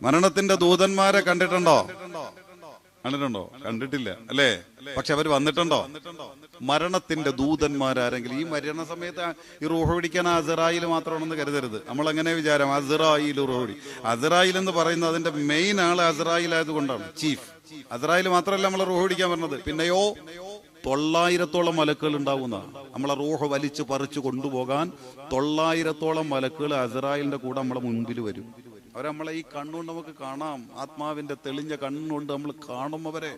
മരണത്തിന്റെ ദൂതന്മാരെ കണ്ടിട്ടുണ്ടോ? കണ്ടിട്ടില്ല അല്ലേ? പക്ഷെ അവർ വന്നിട്ടുണ്ടോ? മരണത്തിന്റെ ദൂതന്മാരാരെങ്കിലും ഈ മരണ സമയത്ത് ഈ റൂഹ് പിടിക്കാൻ അസ്റായിൽ മാത്രമാണെന്ന് കരുതരുത്. നമ്മൾ അങ്ങനെ വിചാരം അസ്റായിൽ റൂഹ് പിടി. അസ്റായിൽ എന്ന് പറയുന്നത് അതിന്റെ മെയിൻ ആള് അസ്റായിൽ ആയതുകൊണ്ടാണ്, ചീഫ്. അസ്റായിൽ മാത്രമല്ല നമ്മളെ റൂഹ് പിടിക്കാൻ പറഞ്ഞത്. പിന്നെയോ 900ഓളം മലക്കുകൾ ഉണ്ടാവുന്ന നമ്മളെ റൂഹ് വലിച്ചു പറിച്ചു കൊണ്ടുപോകാൻ 900ഓളം മലക്കുകൾ അസ്റായിലിന്റെ കൂടെ നമ്മളെ മുൻപിൽ വരും. അവരെ ഈ കണ്ണുകൊണ്ട് നമുക്ക് കാണാം. ആത്മാവിന്റെ തെളിഞ്ഞ കണ്ണുകൊണ്ട് നമ്മൾ കാണും അവരെ.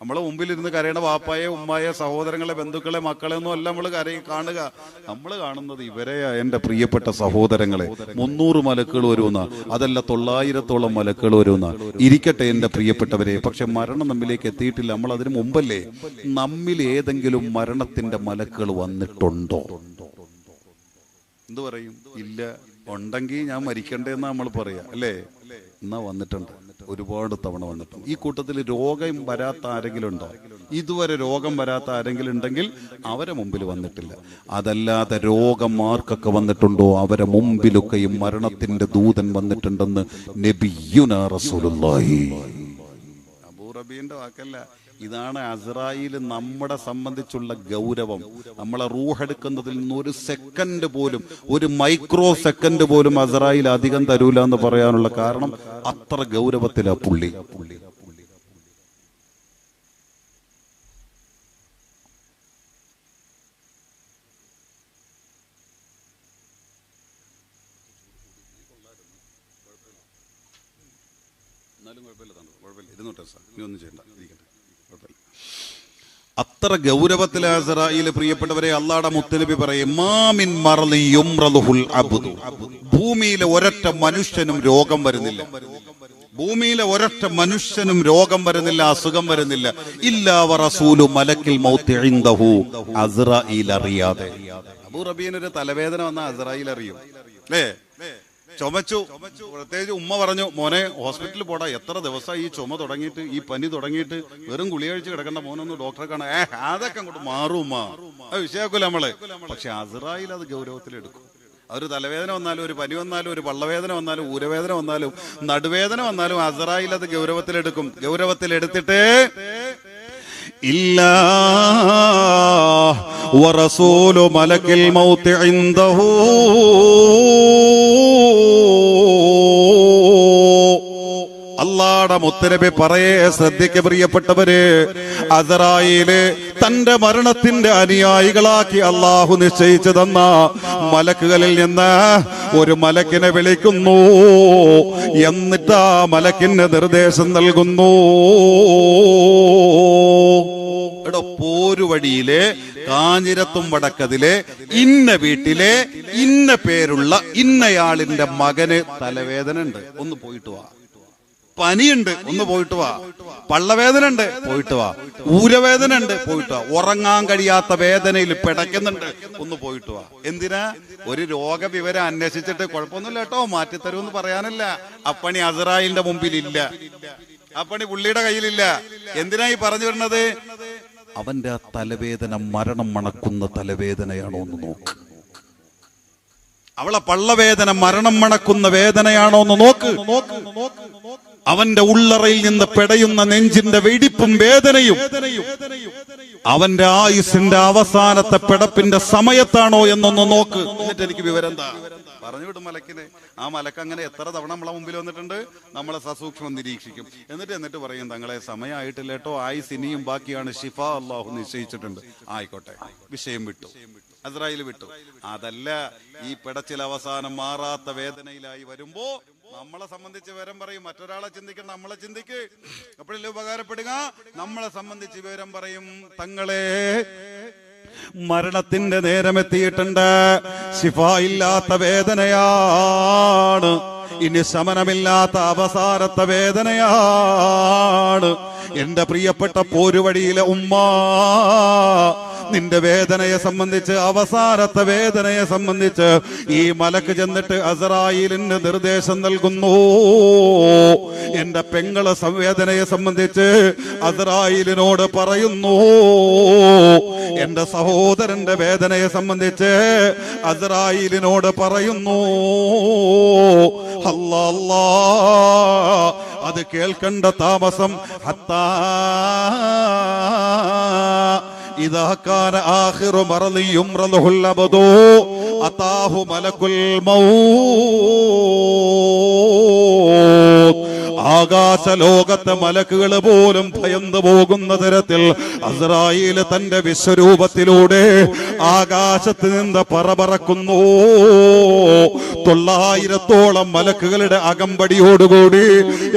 നമ്മളെ മുമ്പിലിരുന്ന് കരയണ വാപ്പായെ, ഉമ്മായെ, സഹോദരങ്ങളെ, ബന്ധുക്കളെ, മക്കളെ ഒന്നും അല്ല നമ്മൾ കാണുക. നമ്മൾ കാണുന്നത് ഇവരെയാ, എന്റെ പ്രിയപ്പെട്ട സഹോദരങ്ങളെ. 300 മലക്കുകൾ വരുന്ന, അതല്ല 900ഓളം മലക്കുകൾ വരുന്ന. ഇരിക്കട്ടെ എന്റെ പ്രിയപ്പെട്ടവരെ, പക്ഷെ മരണം നമ്മിലേക്ക് എത്തിയിട്ടില്ല. നമ്മൾ അതിനു മുമ്പല്ലേ നമ്മിൽ ഏതെങ്കിലും മരണത്തിന്റെ മലക്കുകൾ വന്നിട്ടുണ്ടോ? എന്തു പറയും? ഇല്ല. ഉണ്ടെങ്കിൽ ഞാൻ മരിക്കണ്ടേന്നാ നമ്മൾ പറയാ അല്ലേ? എന്നാ വന്നിട്ടുണ്ട്, ഒരുപാട് തവണ വന്നിട്ടുണ്ട്. ഈ കൂട്ടത്തിൽ രോഗം വരാത്ത ആരെങ്കിലും ഉണ്ടോ? ഇതുവരെ രോഗം വരാത്ത ആരെങ്കിലും ഉണ്ടെങ്കിൽ അവരെ മുമ്പിൽ വന്നിട്ടില്ല. അതല്ലാതെ രോഗം ആർക്കൊക്കെ വന്നിട്ടുണ്ടോ അവരെ മുമ്പിലൊക്കെയും മരണത്തിന്റെ ദൂതൻ വന്നിട്ടുണ്ടെന്ന് നബിയുനാ റസൂലുള്ളാഹി. അബൂ റബീന്റെ വാക്കല്ല, ഇതാണ് അസ്റായിൽ നമ്മളെ സംബന്ധിച്ചുള്ള ഗൗരവം. നമ്മളെ റൂഹെടുക്കുന്നതിൽ നിന്ന് ഒരു സെക്കൻഡ് പോലും, ഒരു മൈക്രോ സെക്കൻഡ് പോലും അസ്റായിൽ അധികം തരൂല എന്ന് പറയാനുള്ള കാരണം അത്ര ഗൗരവത്തിലാ പുള്ളി. അത്ര ഗൗരവത്തിലെ അസ്റായിൽ. പ്രിയപ്പെട്ടവരെ, അല്ലാഹുവിന്റെ മുത്തനബി പറയും, മാമിൻ മർളി യുംറദുൽ അബ്ദു. ഭൂമിയിലെ ഒരൊറ്റ മനുഷ്യനും രോഗം വരുന്നില്ല. ഭൂമിയിലെ ഒരൊറ്റ മനുഷ്യനും രോഗം വരുന്നില്ല, അസുഖം വരുന്നില്ല. ഇല്ലാ വറസൂലു മലക്കിൽ മൗത്ത് ഇൻദഹു. അസ്റായിൽ അറിയാതെ. അബൂ റബീനൊരു തലവേദന വന്ന അസ്റായിൽ അറിയും അല്ലേ? ചുമച്ചു, പ്രത്യേകിച്ച് ഉമ്മ പറഞ്ഞു, മോനെ ഹോസ്പിറ്റലിൽ പോടാ, എത്ര ദിവസമായി ഈ ചുമ തുടങ്ങിയിട്ട്, ഈ പനി തുടങ്ങിയിട്ട്, വെറും ഗുളിക കഴിച്ച് കിടക്കേണ്ട, മോനൊന്ന് ഡോക്ടറെ കാണാൻ. അതൊക്കെ അങ്ങോട്ട് മാറും, അത് വിഷയാക്കൂല നമ്മള്. പക്ഷെ അസ്റായിൽ അത് ഗൗരവത്തിലെടുക്കും. ഒരു തലവേദന വന്നാലും, ഒരു പനി വന്നാലും, ഒരു പള്ളവേദന വന്നാലും, ഊരവേദന വന്നാലും, നടുവേദന വന്നാലും അസ്റായിൽ അത് ഗൗരവത്തിലെടുക്കും. ഗൗരവത്തിലെടുത്തിട്ട് ഇല്ലാ വറസൂലു മലക്കിൽ മൗത്ത് ഇൻദഹു. അല്ലാഹുവിന്റെ മുത്തനബി പറയേ, ശ്രദ്ധിക്ക് പ്രിയപ്പെട്ടവര്, അസ്റായില് തന്റെ മരണത്തിന്റെ അനുയായികളാക്കി അള്ളാഹു നിശ്ചയിച്ചു തന്ന മലക്കുകളിൽ നിന്ന് ഒരു മലക്കിനെ വിളിക്കുന്നു. എന്നിട്ട് ആ മലക്കിന് നിർദ്ദേശം നൽകുന്നു. പോരുവഴിയിലെ കാഞ്ഞിരത്തും വടക്കതിലെ ഇന്ന വീട്ടിലെ ഇന്ന പേരുള്ള ഇന്നയാളിന്റെ മകന് തലവേദന ഉണ്ട്, ഒന്ന് പോയിട്ട് വാ. പനിയുണ്ട്, ഒന്ന് പോയിട്ട് വാ. പള്ളവേദന ഉണ്ട്, പോയിട്ട് വാ. ഊരവേദന ഉണ്ട്, പോയിട്ട് വാ. ഉറങ്ങാൻ കഴിയാത്ത വേദനയിൽ പിടയ്ക്കുന്നുണ്ട്, ഒന്ന് പോയിട്ട് വാ. എന്തിനാ? ഒരു രോഗവിവരം അന്വേഷിച്ചിട്ട് കുഴപ്പമൊന്നുമില്ല കേട്ടോ, മാറ്റിത്തരുമെന്ന് പറയാനല്ല. അപ്പണി അസ്റായിലിന്റെ മുമ്പിലില്ല, അപ്പണി പുള്ളിയുടെ കയ്യിലില്ല. എന്തിനാ ഈ പറഞ്ഞു വരുന്നത്? അവന്റെ ആ തലവേദന മരണം മണക്കുന്ന തലവേദനയാണോ എന്ന് നോക്ക്. അവളെ പള്ളവേദന മരണം മണക്കുന്ന വേദനയാണോ എന്ന് നോക്ക്. അവന്റെ ഉള്ളറയിൽ നിന്ന് പെടയുന്ന നെഞ്ചിന്റെ വെടിപ്പും വേദനയും അവന്റെ ആയുസിന്റെ അവസാനത്തെ പെടപ്പിന്റെ സമയത്താണോ എന്നൊന്ന് നോക്ക്. എന്നിട്ട് എനിക്ക് വിവരം എന്താ പറഞ്ഞു വിടും മലക്കിനെ. ആ മലക്ക് അങ്ങനെ എത്ര തവണ നമ്മളെ മുമ്പിൽ വന്നിട്ടുണ്ട്, നമ്മളെ സസൂക്ഷ്മം നിരീക്ഷിക്കും. എന്നിട്ട് പറയും, തങ്ങളെ സമയമായിട്ടില്ല കേട്ടോ, ആയുസ് ഇനിയും ബാക്കിയാണ്, ഷിഫ അല്ലാഹു നിശ്ചയിച്ചിട്ടുണ്ട്. ആയിക്കോട്ടെ, വിഷയം വിട്ടു, അസ്റായിൽ വിട്ടു. അതല്ല, ഈ പിടച്ചിൽ അവസാനം മാറാത്ത വേദനയിലായി വരുമ്പോ നമ്മളെ സംബന്ധിച്ച് വിവരം പറയും. മറ്റൊരാളെ ചിന്തിക്കണം, നമ്മളെ ചിന്തിക്ക്, അപ്പോഴല്ലേ ഉപകാരപ്പെടുക. നമ്മളെ സംബന്ധിച്ച് വിവരം പറയും, തങ്ങളെ മരണത്തിന്റെ നേരമെത്തിയിട്ടുണ്ട്, ശിഫ ഇല്ലാത്ത വേദനയാണ്, ഇനി ശമനമില്ലാത്ത അവസാനത്തെ വേദനയാണ്. എന്റെ പ്രിയപ്പെട്ട പോരുവഴിയിലെ ഉമ്മ, നിന്റെ വേദനയെ സംബന്ധിച്ച്, അവസാനത്തെ വേദനയെ സംബന്ധിച്ച് ഈ മലക്ക് ചെന്നിട്ട് അസ്റായിലിന് നിർദ്ദേശം നൽകുന്നു. എന്റെ പെങ്ങളെ വേദനയെ സംബന്ധിച്ച് അസ്റായിലിനോട് പറയുന്നു. എന്റെ സഹോദരന്റെ വേദനയെ സംബന്ധിച്ച് അസ്റായിലിനോട് പറയുന്നു. അല്ലാ അത് കേൾക്കേണ്ട താമസം ഹത്താ ഇദാ കാന ആഖിറു മർളി യുംറലുൽ അബ്ദു അതാഹു മലക്കുൽ മൗത്ത്. ആകാശ ലോകത്തെ മലക്കുകൾ പോലും ഭയന്നു പോകുന്ന തരത്തിൽ അസ്രായീൽ തന്റെ വിശ്വരൂപത്തിലൂടെ ആകാശത്ത് നിന്ന് പറക്കുന്നു. 900 മലക്കുകളുടെ അകമ്പടിയോടുകൂടി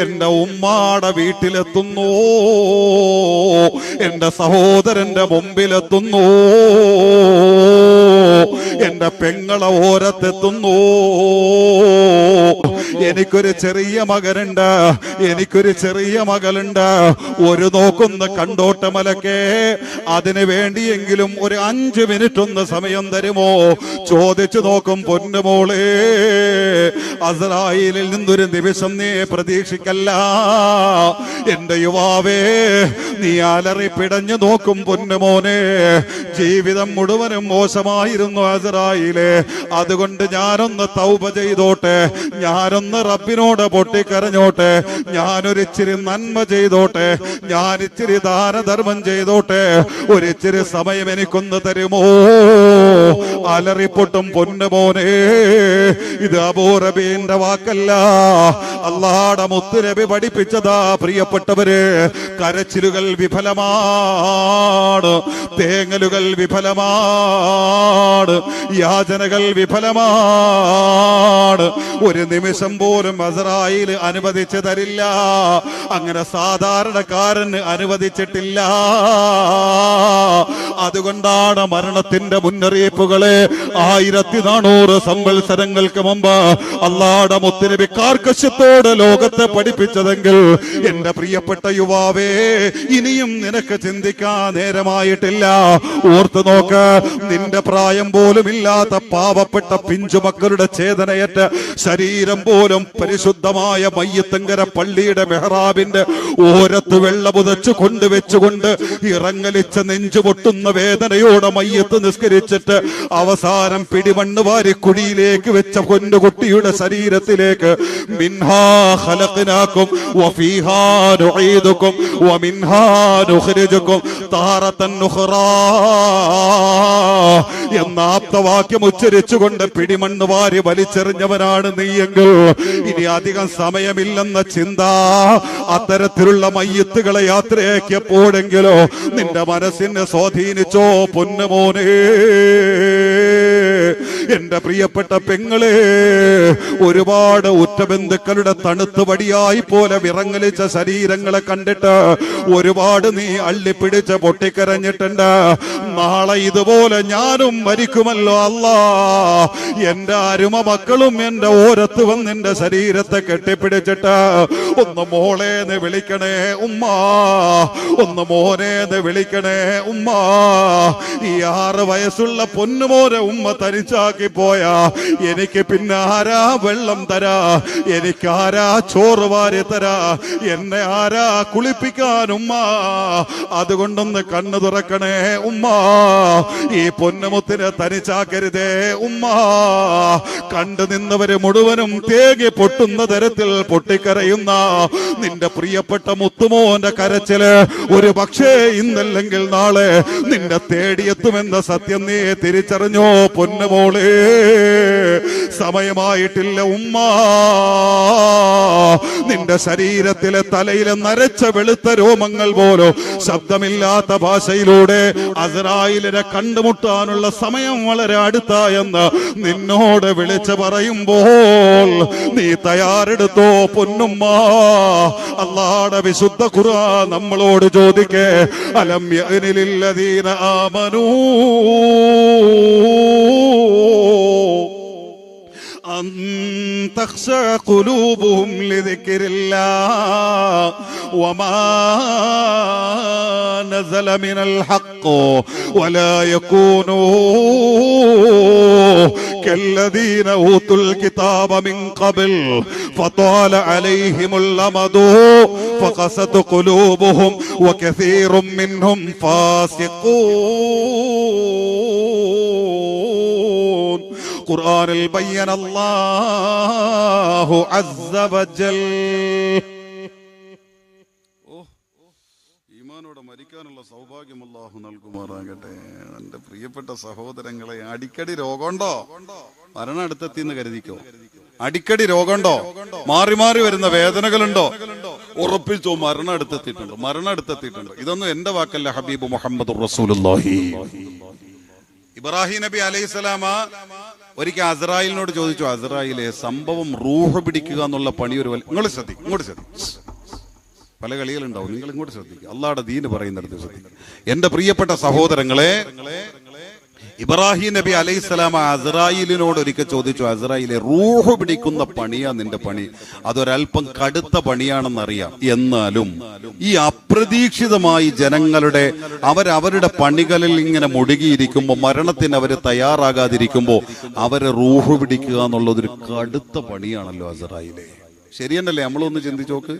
എന്റെ ഉമ്മാടെ വീട്ടിലെത്തുന്നു, എന്റെ സഹോദരന്റെ മുമ്പിലെത്തുന്നു, എന്റെ പെങ്ങളെ ഓരത്തെത്തുന്നു. എനിക്കൊരു ചെറിയ മകനുണ്ട്, എനിക്കൊരു ചെറിയ മകളുണ്ട്. ഒരു നോക്കൊന്ന് കണ്ടോട്ടെ മലക്കേ, അതിനു വേണ്ടിയെങ്കിലും ഒരു 5 മിനിറ്റ് ഒന്ന് സമയം തരുമോ? ചോദിച്ചു നോക്കും. പൊന്നുമോളെ, അസ്രായീലിൽ നിന്നൊരു നിമിഷം നീ പ്രതീക്ഷിക്കല്ല. എന്റെ യുവാവേ, നീ അലറി പിടഞ്ഞു നോക്കും. പൊന്നുമോനെ, ജീവിതം മുഴുവനും മോശമായിരുന്നു അസ്രായീലേ, അതുകൊണ്ട് ഞാനൊന്ന് തൗബ ചെയ്തോട്ടെ, ഞാനൊന്ന് റബ്ബിനോട് പൊട്ടിക്കരഞ്ഞോട്ടെ, ഞാനൊരിച്ചിരി നന്മ ചെയ്തോട്ടെ, ഞാനിച്ചിരി ദാനധർമ്മം ചെയ്തോട്ടെ, ഒരിച്ചിരി സമയം എനിക്കൊന്ന് തരുമോ? അലറിപ്പൊട്ടും. പൊന്നുമോനെ, ഇത് അബൂ റബീന്റെ വാക്കല്ല, അല്ലാഹുവിന്റെ മുത്തുനബി പഠിപ്പിച്ചതാ. പ്രിയപ്പെട്ടവര്, കരച്ചിലുകൾ വിഫലമാണ്, തേങ്ങലുകൾ വിഫലമാണ്, യാചനകൾ വിഫലമാണ്. ഒരു നിമിഷം പോലും അസ്രായീൽ അനുവദിച്ചു തരില്ല. അങ്ങനെ സാധാരണക്കാരന് അനുവദിച്ചിട്ടില്ല. അതുകൊണ്ടാണ് മരണത്തിന്റെ മുന്നറിയിപ്പുകളെ 1400 സംവത്സരങ്ങൾക്ക് മുമ്പ് അല്ലാഹുവിന്റെ മുത്തുനബി കാർക്കശ്യത്തോടെ ലോകത്തെ പഠിപ്പിച്ചതെങ്കിൽ, എന്റെ പ്രിയപ്പെട്ട യുവാവേ, ഇനിയും നിനക്ക് ചിന്തിക്കാൻ നേരമായിട്ടില്ല. ഓർത്തു നോക്ക്, നിന്റെ പ്രായം പോലും ഇല്ലാത്ത പാവപ്പെട്ട പിഞ്ചുമക്കളുടെ ചേതനയേറ്റ ശരീരം പോലും പരിശുദ്ധമായ മയ്യത്തങ്കര പള്ളിയുടെ മെഹ്റാബിന്റെ ഓരത്ത് വെള്ള പുതച്ചു കൊണ്ടുവെച്ചുകൊണ്ട് ഇറങ്ങലിച്ച നെഞ്ചുപൊട്ടുന്ന വേദനയോടെ മയ്യത്ത് നിസ്കരിച്ചിട്ട് അവസാനം പിടിമണ്ണ് വാരി കുഴിയിലേക്ക് വെച്ച പൊന്നുകുട്ടിയുടെ ശരീരത്തിലേക്ക് മിൻഹാ ഖലഖനാകും വഫീഹാ നുഈദുകും വമിൻഹാ നുഖ്രിജുകും താറതൻ നുഖ്റാ എന്ന ആപ്തവാക്യം ഉച്ചരിച്ചുകൊണ്ട് പിടിമണ്ണ് വാരി വലിച്ചെറിഞ്ഞവനാണ് നീയെങ്കിൽ, ഇനി അധികം സമയമില്ലെന്ന ചിന്ത അത്തരത്തിലുള്ള മയ്യത്തുകളെ യാത്രയാക്കിയപ്പോഴെങ്കിലോ നിന്റെ മനസ്സിനെ സ്വാധീനിച്ചോ? പൊന്നുമോനെ, എന്റെ പ്രിയപ്പെട്ട പെങ്ങളെ, ഒരുപാട് ഉറ്റബന്ധുക്കളുടെ തണുത്തു വടിയായി പോലെ വിറങ്ങലിച്ച ശരീരങ്ങളെ കണ്ടിട്ട് ഒരുപാട് നീ അള്ളിപ്പിടിച്ച് പൊട്ടിക്കരഞ്ഞിട്ടുണ്ട്. നാളെ ഇതുപോലെ ഞാനും മരിക്കുമല്ലോ അല്ലാ, എന്റെ അരുമ മക്കളും എന്റെ ഓരത്ത് വന്ന് എന്റെ ശരീരത്തെ കെട്ടിപ്പിടിച്ചിട്ട് ഒന്ന് മോളേന്ന് വിളിക്കണേ ഉമ്മ, ഒന്ന് മോനേന്ന് വിളിക്കണേ ഉമ്മ. ഈ 6 വയസ്സുള്ള പൊന്നുമോനെ ഉമ്മ തനിച്ചാക്കി പോയാ എനിക്ക് പിന്നെ ആരാ വെള്ളം തരാ, എനിക്ക് ആരാ ചോറ് വാരി തരാ, എന്നെ ആരാ കുളിപ്പിക്കാൻ ഉമ്മ? അതുകൊണ്ടൊന്ന് കണ്ണു തുറക്കണേ ഉമ്മ, ഈ പൊന്നുമുത്തിനെ തനിച്ചാക്കരുതേ ഉമ്മ. കണ്ടു നിന്നവര് മുഴുവനും തേങ്ങി പൊട്ടുന്ന തരത്തിൽ പൊട്ടിക്കരയുന്ന നിന്റെ പ്രിയപ്പെട്ട മുത്തുമോന്റെ കരച്ചില് ഒരു പക്ഷേ ഇന്നല്ലെങ്കിൽ നാളെ നിന്നെ തേടിയെത്തുമെന്ന സത്യം നീ തിരിച്ചറിഞ്ഞോ? പൊന്നുമോളെ, സമയമായിട്ടില്ല ഉമ്മ. നിന്റെ ശരീരത്തിലെ തലയിലെ നരച്ച വെളുത്ത രോമങ്ങൾ പോലും ശബ്ദമില്ലാത്ത ഭാഷയിലൂടെ അസ്രായീലിനെ കണ്ടുമുട്ടാനുള്ള സമയം വളരെ അടുത്തായെന്ന് നിന്നോട് വിളിച്ചു പറയുമ്പോൾ നീ തയ്യാറെടുത്തോ പൊന്നുമ്മ? അല്ലാഹുവിന്റെ വിശുദ്ധ ഖുർആൻ നമ്മളോട് ചോദിക്കേ, അലം യഅനിലില്ലദീന ആമനൂ أن تخشع قلوبهم لذكر الله وما نزل من الحق ولا يكونوا كالذين أوتوا الكتاب من قبل فطال عليهم الأمد فقست قلوبهم وكثير منهم فاسقون. ഖുർആനിൽ ബയ്യന അല്ലാഹു അസ്സ വജൽ ഈമാനോടെ മരിക്കാനുള്ള സൗഭാഗ്യം അല്ലാഹു നൽകുമാറാകട്ടെ. എന്റെ പ്രിയപ്പെട്ട സഹോദരങ്ങളെ, അടിക്കടി രോഗമുണ്ടോ? മരണം അടുത്തെത്തിന്ന് കരുതിക്കോ. അടിക്കടി രോഗമുണ്ടോ? മാറി മാറി വരുന്ന വേദനകളുണ്ടോ? ഉറപ്പിച്ചോ, മരണം അടുത്തെത്തിയിട്ടുണ്ട്, മരണം അടുത്തെത്തിയിട്ടുണ്ട്. ഇതൊന്നും എന്റെ വാക്കല്ല, ഹബീബ് മുഹമ്മദ് റസൂലുള്ളാഹി. ഇബ്രാഹിം നബി അലൈഹിസ്സലാമ ഒരിക്കൽ അസ്രായിലിനോട് ചോദിച്ചു, അസ്രായിലെ സംഭവം റൂഹ് പിടിക്കുക എന്നുള്ള പണി ഒരു ഇങ്ങോട്ട് ശ്രദ്ധിക്കും, പല കളികളുണ്ടാവും, നിങ്ങൾ ഇങ്ങോട്ട് ശ്രദ്ധിക്കുക, അള്ളാഹുടെ ദീന് പറയുന്നിടത്ത് ശ്രദ്ധിക്കുക. എന്റെ പ്രിയപ്പെട്ട സഹോദരങ്ങളെ, ഇബ്രാഹിം നബി അലൈഹിസ്സലാം അസ്രായിലിനോട് ഒരിക്കൽ ചോദിച്ചു, അസ്രായിലെ റൂഹ് പിടിക്കുന്ന പണിയാ നിന്റെ പണി, അതൊരൽപ്പം കടുത്ത പണിയാണെന്നറിയാം, എന്നാലും ഈ അപ്രതീക്ഷിതമായി ജനങ്ങളുടെ അവരവരുടെ പണികളിൽ ഇങ്ങനെ മുഴുകിയിരിക്കുമ്പോൾ, മരണത്തിന് അവര് തയ്യാറാകാതിരിക്കുമ്പോൾ അവരെ റൂഹ് പിടിക്കുക എന്നുള്ളതൊരു കടുത്ത പണിയാണല്ലോ അസ്രായിലെ. ശരിയന്നല്ലേ? നമ്മളൊന്ന് ചിന്തിച്ചു നോക്ക്.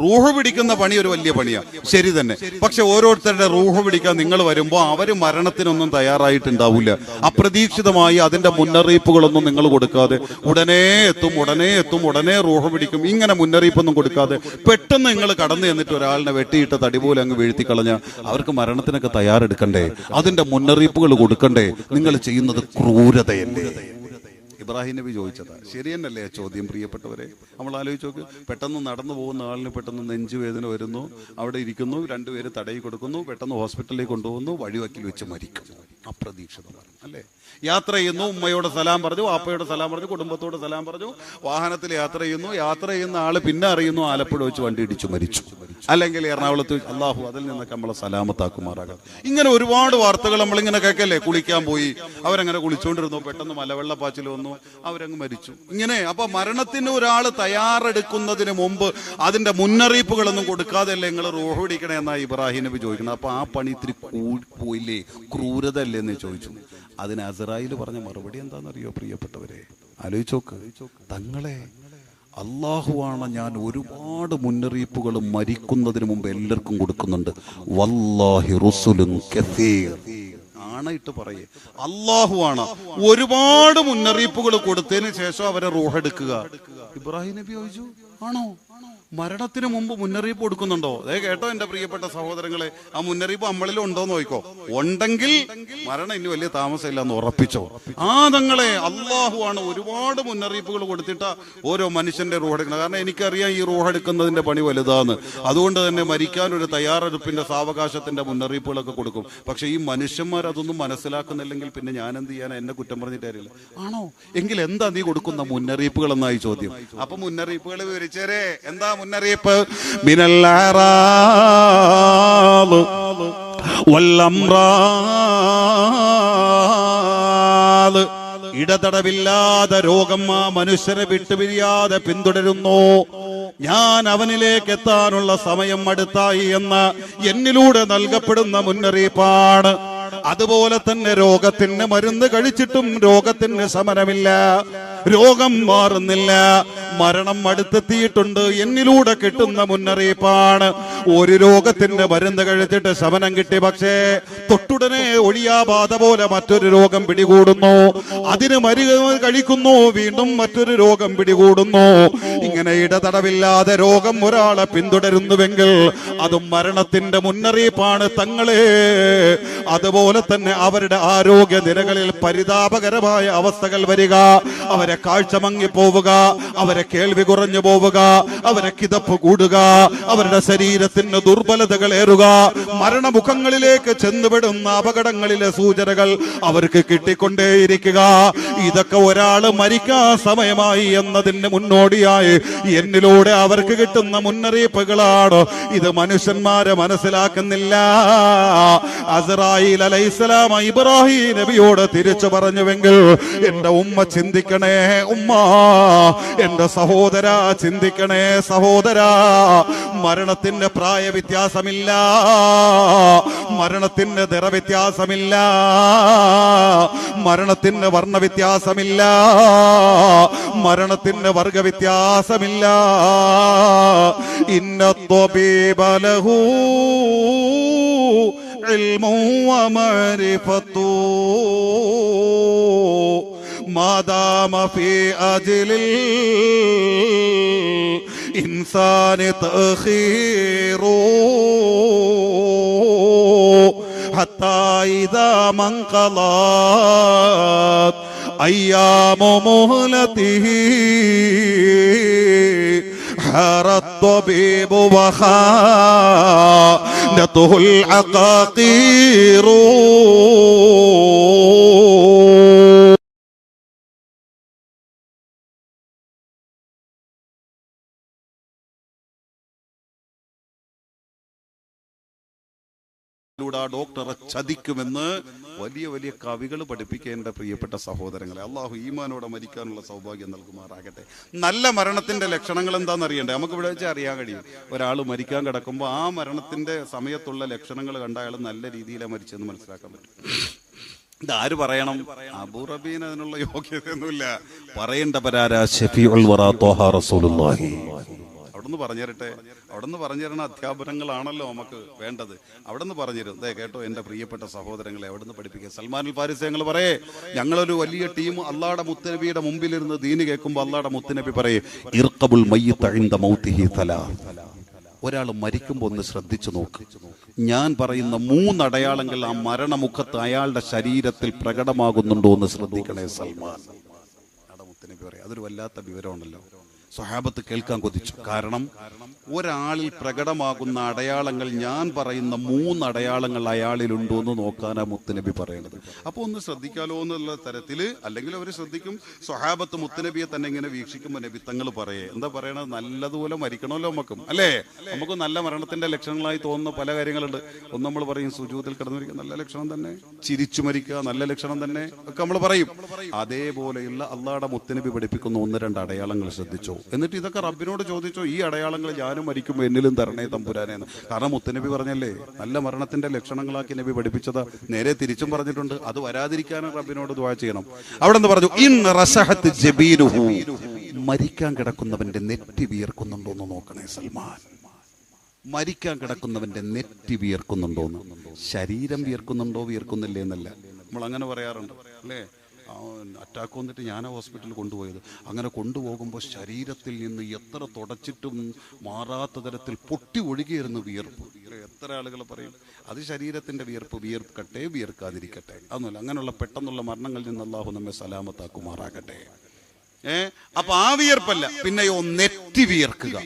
റൂഹ് പിടിക്കുന്ന പണി ഒരു വലിയ പണിയാണ്, ശരി തന്നെ. പക്ഷെ ഓരോരുത്തരുടെ റൂഹ് പിടിക്കാൻ നിങ്ങൾ വരുമ്പോൾ അവര് മരണത്തിനൊന്നും തയ്യാറായിട്ടുണ്ടാവില്ല. അപ്രതീക്ഷിതമായി അതിന്റെ മുന്നറിയിപ്പുകളൊന്നും നിങ്ങൾ കൊടുക്കാതെ ഉടനെ എത്തും, ഉടനെ റൂഹ് പിടിക്കും, ഇങ്ങനെ മുന്നറിയിപ്പൊന്നും കൊടുക്കാതെ പെട്ടെന്ന് നിങ്ങൾ കടന്നു ചെന്നിട്ട് ഒരാളിനെ വെട്ടിയിട്ട തടി പോലെ അങ്ങ് വീഴ്ത്തി കളഞ്ഞ അവർക്ക് മരണത്തിനൊക്കെ തയ്യാറെടുക്കണ്ടേ? അതിന്റെ മുന്നറിയിപ്പുകൾ കൊടുക്കണ്ടേ? നിങ്ങൾ ചെയ്യുന്നത് ക്രൂരതയല്ലേ? ഇബ്രാഹിം നബി ചോദിച്ചതാ. ശരി തന്നെയല്ലേ ചോദ്യം? പ്രിയപ്പെട്ടവരെ, നമ്മൾ ആലോചിച്ച് നോക്ക്. പെട്ടെന്ന് നടന്നു പോകുന്ന ആളിന് പെട്ടെന്ന് നെഞ്ചുവേദന വരുന്നു, അവിടെ ഇരിക്കുന്നു, രണ്ടുപേര് തടയി കൊടുക്കുന്നു, പെട്ടെന്ന് ഹോസ്പിറ്റലിലേക്ക് കൊണ്ടുപോകുന്നു, വഴിവക്കിൽ വെച്ച് മരിക്കുന്നു. അപ്രതീക്ഷിതമാണ് അല്ലേ? യാത്ര ചെയ്യുന്നു, ഉമ്മയോട് സലാം പറഞ്ഞു, വാപ്പയോട് സലാം പറഞ്ഞു, കുടുംബത്തോട് സലാം പറഞ്ഞു, വാഹനത്തിൽ യാത്ര ചെയ്യുന്ന ആള് പിന്നെ അറിയുന്നു ആലപ്പുഴ വെച്ച് വണ്ടി ഇടിച്ചു മരിച്ചു, അല്ലെങ്കിൽ എറണാകുളത്ത്. അള്ളാഹു അതിൽ നിന്നൊക്കെ നമ്മളെ സലാമത്താക്കുമാറാകാം. ഇങ്ങനെ ഒരുപാട് വാർത്തകൾ നമ്മളിങ്ങനെ കേൾക്കല്ലേ. കുളിക്കാൻ പോയി, അവരങ്ങനെ കുളിച്ചുകൊണ്ടിരുന്നു, പെട്ടെന്ന് മലവെള്ളപ്പാച്ചിൽ വന്നു, അവരങ്ങ് മരിച്ചു. ഇങ്ങനെ അപ്പൊ മരണത്തിന് ഒരാൾ തയ്യാറെടുക്കുന്നതിന് മുമ്പ് അതിന്റെ മുന്നറിയിപ്പുകളൊന്നും കൊടുക്കാതെയല്ലേ നിങ്ങൾ റൂഹ് പിടിക്കണേ എന്നാ ഇബ്രാഹിം നബി ചോദിക്കണം. അപ്പൊ ആ പണി ഇത്തിരി പോയില്ലേ, ക്രൂരത അല്ലേ എന്ന് ചോദിച്ചു. അതിന് അസ്രായിൽ പറഞ്ഞ മറുപടി എന്താണെന്നറിയോ പ്രിയപ്പെട്ടവരെ? ആലോചിച്ചോക്ക്. തങ്ങളെ, അള്ളാഹുവാണ് ഞാൻ ഒരുപാട് മുന്നറിയിപ്പുകൾ മരിക്കുന്നതിന് മുമ്പ് എല്ലാവർക്കും കൊടുക്കുന്നുണ്ട്. വല്ലാഹി റുസുലുൻ കസീർ. ആണയിട്ട് പറയേ, അള്ളാഹുവാണ് ഒരുപാട് മുന്നറിയിപ്പുകൾ കൊടുത്തതിന് ശേഷം അവരെ റൂഹെടുക്കുക. ഇബ്രാഹിം നബി ചോദിച്ചു, ആണോ? മരണത്തിന് മുമ്പ് മുന്നറിയിപ്പ് കൊടുക്കുന്നുണ്ടോ? അതേ കേട്ടോ എന്റെ പ്രിയപ്പെട്ട സഹോദരങ്ങളെ, ആ മുന്നറിയിപ്പ് നമ്മളിൽ ഉണ്ടോന്ന് നോക്കോ. ഉണ്ടെങ്കിൽ മരണം ഇനി വലിയ താമസമില്ല എന്ന് ഉറപ്പിച്ചോ. തങ്ങളെ, അള്ളാഹുവാണ് ഒരുപാട് മുന്നറിയിപ്പുകൾ കൊടുത്തിട്ടാ ഓരോ മനുഷ്യന്റെ റൂഹെടുക്കുന്നത്. കാരണം എനിക്കറിയാം ഈ റൂഹെടുക്കുന്നതിന്റെ പണി വലുതാന്ന്. അതുകൊണ്ട് തന്നെ മരിക്കാൻ ഒരു തയ്യാറെടുപ്പിന്റെ സാവകാശത്തിന്റെ മുന്നറിയിപ്പുകളൊക്കെ കൊടുക്കും. പക്ഷെ ഈ മനുഷ്യന്മാർ അതൊന്നും മനസ്സിലാക്കുന്നില്ലെങ്കിൽ പിന്നെ ഞാൻ എന്ത് ചെയ്യാനാ? എന്നെ കുറ്റം പറഞ്ഞിട്ട് കാര്യമില്ല. ആണോ? എങ്കിൽ എന്താ നീ കൊടുക്കുന്ന മുന്നറിയിപ്പുകൾ എന്നായി ചോദ്യം. അപ്പൊ മുന്നറിയിപ്പുകൾ വിവരിച്ചേരേ. എന്താ മുന്നറിയിപ്പ്? മിനൽ അറാദ് വൽ അംറാദ്. ഇടതടവില്ലാതെ രോഗം ആ മനുഷ്യനെ വിട്ടുപിരിയാതെ പിന്തുടരുന്നു. ഞാൻ അവനിലേക്ക് എത്താനുള്ള സമയം അടുത്തായി എന്ന എന്നിലൂടെ നൽകപ്പെടുന്ന മുന്നറിയിപ്പാണ്. അതുപോലെ തന്നെ രോഗത്തിന് മരുന്ന് കഴിച്ചിട്ടും രോഗത്തിന് ശമനമില്ല, രോഗം മാറുന്നില്ല, മരണം അടുത്തെത്തിയിട്ടുണ്ട്. എന്നിലൂടെ കിട്ടുന്ന മുന്നറിയിപ്പാണ്. ഒരു രോഗത്തിന്റെ മരുന്ന് കഴിച്ചിട്ട് ശമനം കിട്ടി, പക്ഷേ തൊട്ടുടനെ ഒഴിയാബാധ പോലെ മറ്റൊരു രോഗം പിടികൂടുന്നു. അതിന് മരുന്ന് കഴിക്കുന്നു, വീണ്ടും മറ്റൊരു രോഗം പിടികൂടുന്നു. ഇങ്ങനെ ഇടതടവില്ലാതെ രോഗം ഒരാളെ പിന്തുടരുന്നുവെങ്കിൽ അതും മരണത്തിന്റെ മുന്നറിയിപ്പാണ് തങ്ങളെ. അതുപോലെ തന്നെ അവരുടെ ആരോഗ്യ നിലകളിൽ പരിതാപകരമായ അവസ്ഥകൾ വരിക, അവരെ കാഴ്ച മങ്ങിപ്പോവുക, അവരെ കേൾവി കുറഞ്ഞു പോവുക, അവരെ കിതപ്പ് കൂടുക, അവരുടെ ശരീരത്തിന് ദുർബലതകൾ ഏറുക, മരണമുഖങ്ങളിലേക്ക് ചെന്നുപെടുന്ന അപകടങ്ങളിലെ സൂചനകൾ അവർക്ക് കിട്ടിക്കൊണ്ടേയിരിക്കുക. ഇതൊക്കെ ഒരാൾ മരിക്കാൻ സമയമായി എന്നതിന് മുന്നോടിയായി എന്നിലൂടെ അവർക്ക് കിട്ടുന്ന മുന്നറിയിപ്പുകളാണ്. ഇത് മനുഷ്യന്മാരെ മനസ്സിലാക്കുന്നില്ല. അസ്രായീൽ അലൈഹിസ്സലാം ഇബ്രാഹിം നബിയോട് തിരിച്ചു പറഞ്ഞുവെങ്കിൽ എന്റെ ഉമ്മ ചിന്തിക്കണേ, ഉമ്മ, എന്റെ സഹോദര ചിന്തിക്കണേ, സഹോദര. മരണത്തിന്റെ പ്രായ വ്യത്യാസമില്ല, മരണത്തിന്റെ നിറവ്യത്യാസമില്ല, മരണത്തിന്റെ വർണ്ണ വ്യത്യാസമില്ല, മരണത്തിന്റെ വർഗ വ്യത്യാസമില്ല. ഇന്ന ത്വബീബ ലഹു ഇൽമു വമഅരിഫതു മാദാമ ഫീ അജ്ലിൽ ഇൻസാനി തഖീറു. ഇദാ മൻഖളത് അയ്യാമു മുഹ്ലതിഹി ഹറത് ത്വബീബു വഖാനതുൽ അഖാഖീറു. ഡോക്ടറെ ചതിക്കുമെന്ന് വലിയ വലിയ കവികൾ പഠിപ്പിക്കേണ്ട പ്രിയപ്പെട്ട സഹോദരങ്ങളെ, അള്ളാഹു ഈമാനോടെ മരിക്കാനുള്ള സൗഭാഗ്യം നൽകുമാറാകട്ടെ. നല്ല മരണത്തിന്റെ ലക്ഷണങ്ങൾ എന്താണെന്ന് അറിയണ്ടേ? നമുക്ക് ഇവിടെ വെച്ചാൽ അറിയാൻ കഴിയും. ഒരാൾ മരിക്കാൻ കിടക്കുമ്പോൾ ആ മരണത്തിന്റെ സമയത്തുള്ള ലക്ഷണങ്ങൾ കണ്ട അയാൾ നല്ല രീതിയിലാണ് മരിച്ചെന്ന് മനസ്സിലാക്കാൻ പറ്റും. ഇതാര് പറയണം? അബൂ റബീന് അതിനുള്ള യോഗ്യതയൊന്നുമില്ല. പറയേണ്ടവരാരാ? ശഫീഉൽ വറാ ത്വാഹ റസൂലുള്ളാഹി. അവിടുന്ന് പറഞ്ഞുതരട്ടെ. അവിടുന്ന് പറഞ്ഞു തരുന്ന അധ്യാപനങ്ങളാണല്ലോ നമുക്ക് വേണ്ടത്. അവിടുന്ന് പറഞ്ഞുതരും. ദേ കേട്ടോ എൻ്റെ പ്രിയപ്പെട്ട സഹോദരങ്ങളെ, അവിടുന്ന് പഠിപ്പിക്കുക. സൽമാനുൽ ഫാരിസി ഞങ്ങൾ പറയേ, ഞങ്ങളൊരു വലിയ ടീം അള്ളാഹുടെ മുത്തുനബിയുടെ മുമ്പിലിരുന്ന് ദീന് കേൾക്കുമ്പോൾ അള്ളാഹുടെ മുത്തുനബി പറയേ, ഇർഖബുൽ മയ്യിത ഇൻദ മൗതിഹി സലാസ്. ഒരാൾ മരിക്കുമ്പോൾ ഒന്ന് ശ്രദ്ധിച്ചു നോക്ക്. ഞാൻ പറയുന്ന 3 അടയാളങ്ങൾ ആ മരണമുഖത്ത് അയാളുടെ ശരീരത്തിൽ പ്രകടമാകുന്നുണ്ടോ എന്ന് ശ്രദ്ധിക്കണേ സൽമാൻ. മുത്തുനബി പറയാം. അതൊരു വല്ലാത്ത വിവരമാണല്ലോ. സ്വഹാബത്ത് കേൾക്കാൻ കൊതിച്ചു. കാരണം ഒരാളിൽ പ്രകടമാകുന്ന അടയാളങ്ങൾ, ഞാൻ പറയുന്ന 3 അടയാളങ്ങൾ അയാളിലുണ്ടോ എന്ന് നോക്കാനാ മുത്തുനബി പറയുന്നത്. അപ്പോൾ ഒന്ന് ശ്രദ്ധിക്കാലോ എന്നുള്ള തരത്തിൽ, അല്ലെങ്കിൽ അവർ ശ്രദ്ധിക്കും. സ്വഹാബത്ത് മുത്തുനബിയെ തന്നെ ഇങ്ങനെ വീക്ഷിക്കുമ്പോൾ നബി തങ്ങൾ പറയേ, എന്താ പറയണത്? നല്ലതുപോലെ മരിക്കണമല്ലോ നമുക്കും, അല്ലേ? നമുക്ക് നല്ല മരണത്തിന്റെ ലക്ഷണങ്ങളായി തോന്നുന്ന പല കാര്യങ്ങളുണ്ട്. ഒന്ന് നമ്മൾ പറയും സുജൂദിൽ കിടന്നിരിക്കുക, നല്ല ലക്ഷണം തന്നെ. ചിരിച്ചു മരിക്കുക, നല്ല ലക്ഷണം തന്നെ ഒക്കെ നമ്മൾ പറയും. അതേപോലെയുള്ള അള്ളാഹുടെ മുത്തുനബി പഠിപ്പിക്കുന്ന 1-2 അടയാളങ്ങൾ ശ്രദ്ധിച്ചോ. എന്നിട്ട് ഇതൊക്കെ റബ്ബിനോട് ചോദിച്ചോ, ഈ അടയാളങ്ങൾ ഞാനും മരിക്കുമ്പോൾ എന്നിലും തരണേ തമ്പുരാനേന്ന്. കാരണം മുത്തുനബി പറഞ്ഞല്ലേ, നല്ല മരണത്തിന്റെ ലക്ഷണങ്ങളാക്കി നബി പഠിപ്പിച്ചത്. നേരെ തിരിച്ചും പറഞ്ഞിട്ടുണ്ട്. അത് വരാതിരിക്കാനും റബ്ബിനോട് ദുആ ചെയ്യണം. അവിടെ നിന്ന് പറഞ്ഞു, ഇൻ റസഹത് ജബീനുഹു, മരിക്കാൻ കിടക്കുന്നവന്റെ നെറ്റി വിയർക്കുന്നുണ്ടോ എന്ന് നോക്കണേ സൽമാൻ. മരിക്കാൻ കിടക്കുന്നവന്റെ നെറ്റി വിയർക്കുന്നുണ്ടോന്ന്. ശരീരം വിയർക്കുന്നുണ്ടോ വിയർക്കുന്നില്ലേ എന്നല്ല, നമ്മൾ അങ്ങനെ പറയാറുണ്ട്, അല്ലേ? അറ്റാക്ക് വന്നിട്ട് ഞാൻ ഹോസ്പിറ്റലിൽ കൊണ്ടുപോയത്. അങ്ങനെ കൊണ്ടുപോകുമ്പോൾ ശരീരത്തിൽ നിന്ന് എത്ര തുടച്ചിട്ടും മാറാത്ത തരത്തിൽ പൊട്ടി ഒഴുകിയിരുന്ന വിയർപ്പ്. എത്ര ആളുകൾ പറയും അത് ശരീരത്തിന്റെ വിയർപ്പ്. വിയർക്കട്ടെ, വിയർക്കാതിരിക്കട്ടെ, അതൊന്നുമല്ല. അങ്ങനെയുള്ള പെട്ടെന്നുള്ള മരണങ്ങളിൽ നിന്ന് അള്ളാഹു നമ്മെ സലാമത്താക്കുമാറാകട്ടെ. അപ്പൊ ആ വിയർപ്പല്ല, പിന്നെയോ നെറ്റി വിയർക്കുക.